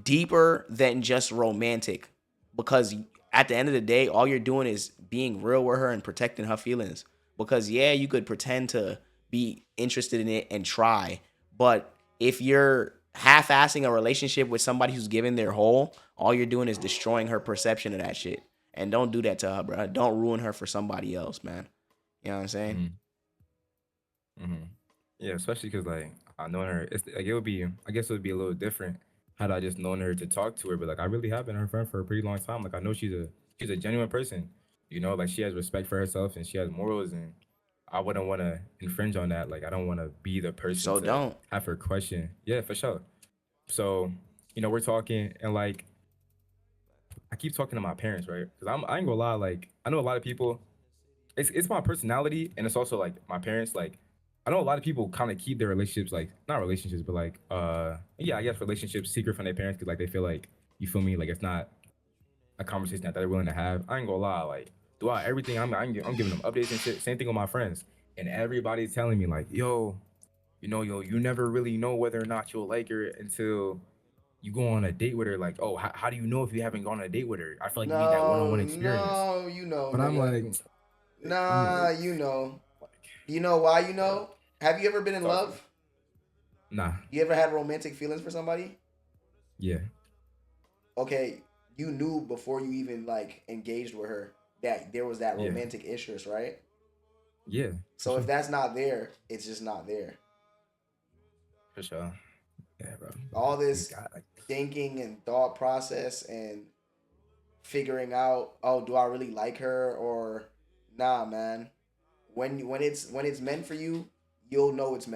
deeper than just romantic, because at the end of the day all you're doing is being real with her and protecting her feelings. Because yeah, you could pretend to be interested in it and try, but if you're half-assing a relationship with somebody who's giving their whole, all you're doing is destroying her perception of that shit. And don't do that to her, bro. Don't ruin her for somebody else, man. You know what I'm saying? Mhm. Mhm. Yeah, especially because like I known her, it's like it would be. I guess it would be a little different had I just known her to talk to her. But like I really have been her friend for a pretty long time. Like I know she's a genuine person. You know, like she has respect for herself and she has morals, and I wouldn't want to infringe on that. Like I don't want to be the person So to don't. have her question. Yeah, for sure. So you know we're talking and like I keep talking to my parents, right? Because I ain't gonna lie, like I know a lot of people it's my personality, and it's also like my parents. Like, I know a lot of people kind of keep their relationships, like not relationships, but like yeah, I guess relationships secret from their parents because like they feel like, you feel me, like it's not a conversation that they're willing to have. I ain't gonna lie, like throughout everything, I'm giving them updates and shit. Same thing with my friends, and everybody's telling me like, yo, you never really know whether or not you'll like her until you go on a date with her. Like, oh, how do you know if you haven't gone on a date with her? I feel like you need that one-on-one experience. No, you know, But I'm nigga. like, Nah, you know. You know why you know? Have you ever been in love? nah, You ever had romantic feelings for somebody? yeah, Okay, you knew before you even like engaged with her that there was that yeah, romantic interest, right? yeah, for So if sure, that's not there, it's just not there. for sure. Yeah, bro. All Just this got like, thinking and thought process and figuring out, oh, do I really like her or nah, man. When it's meant for you, you'll know it's meant.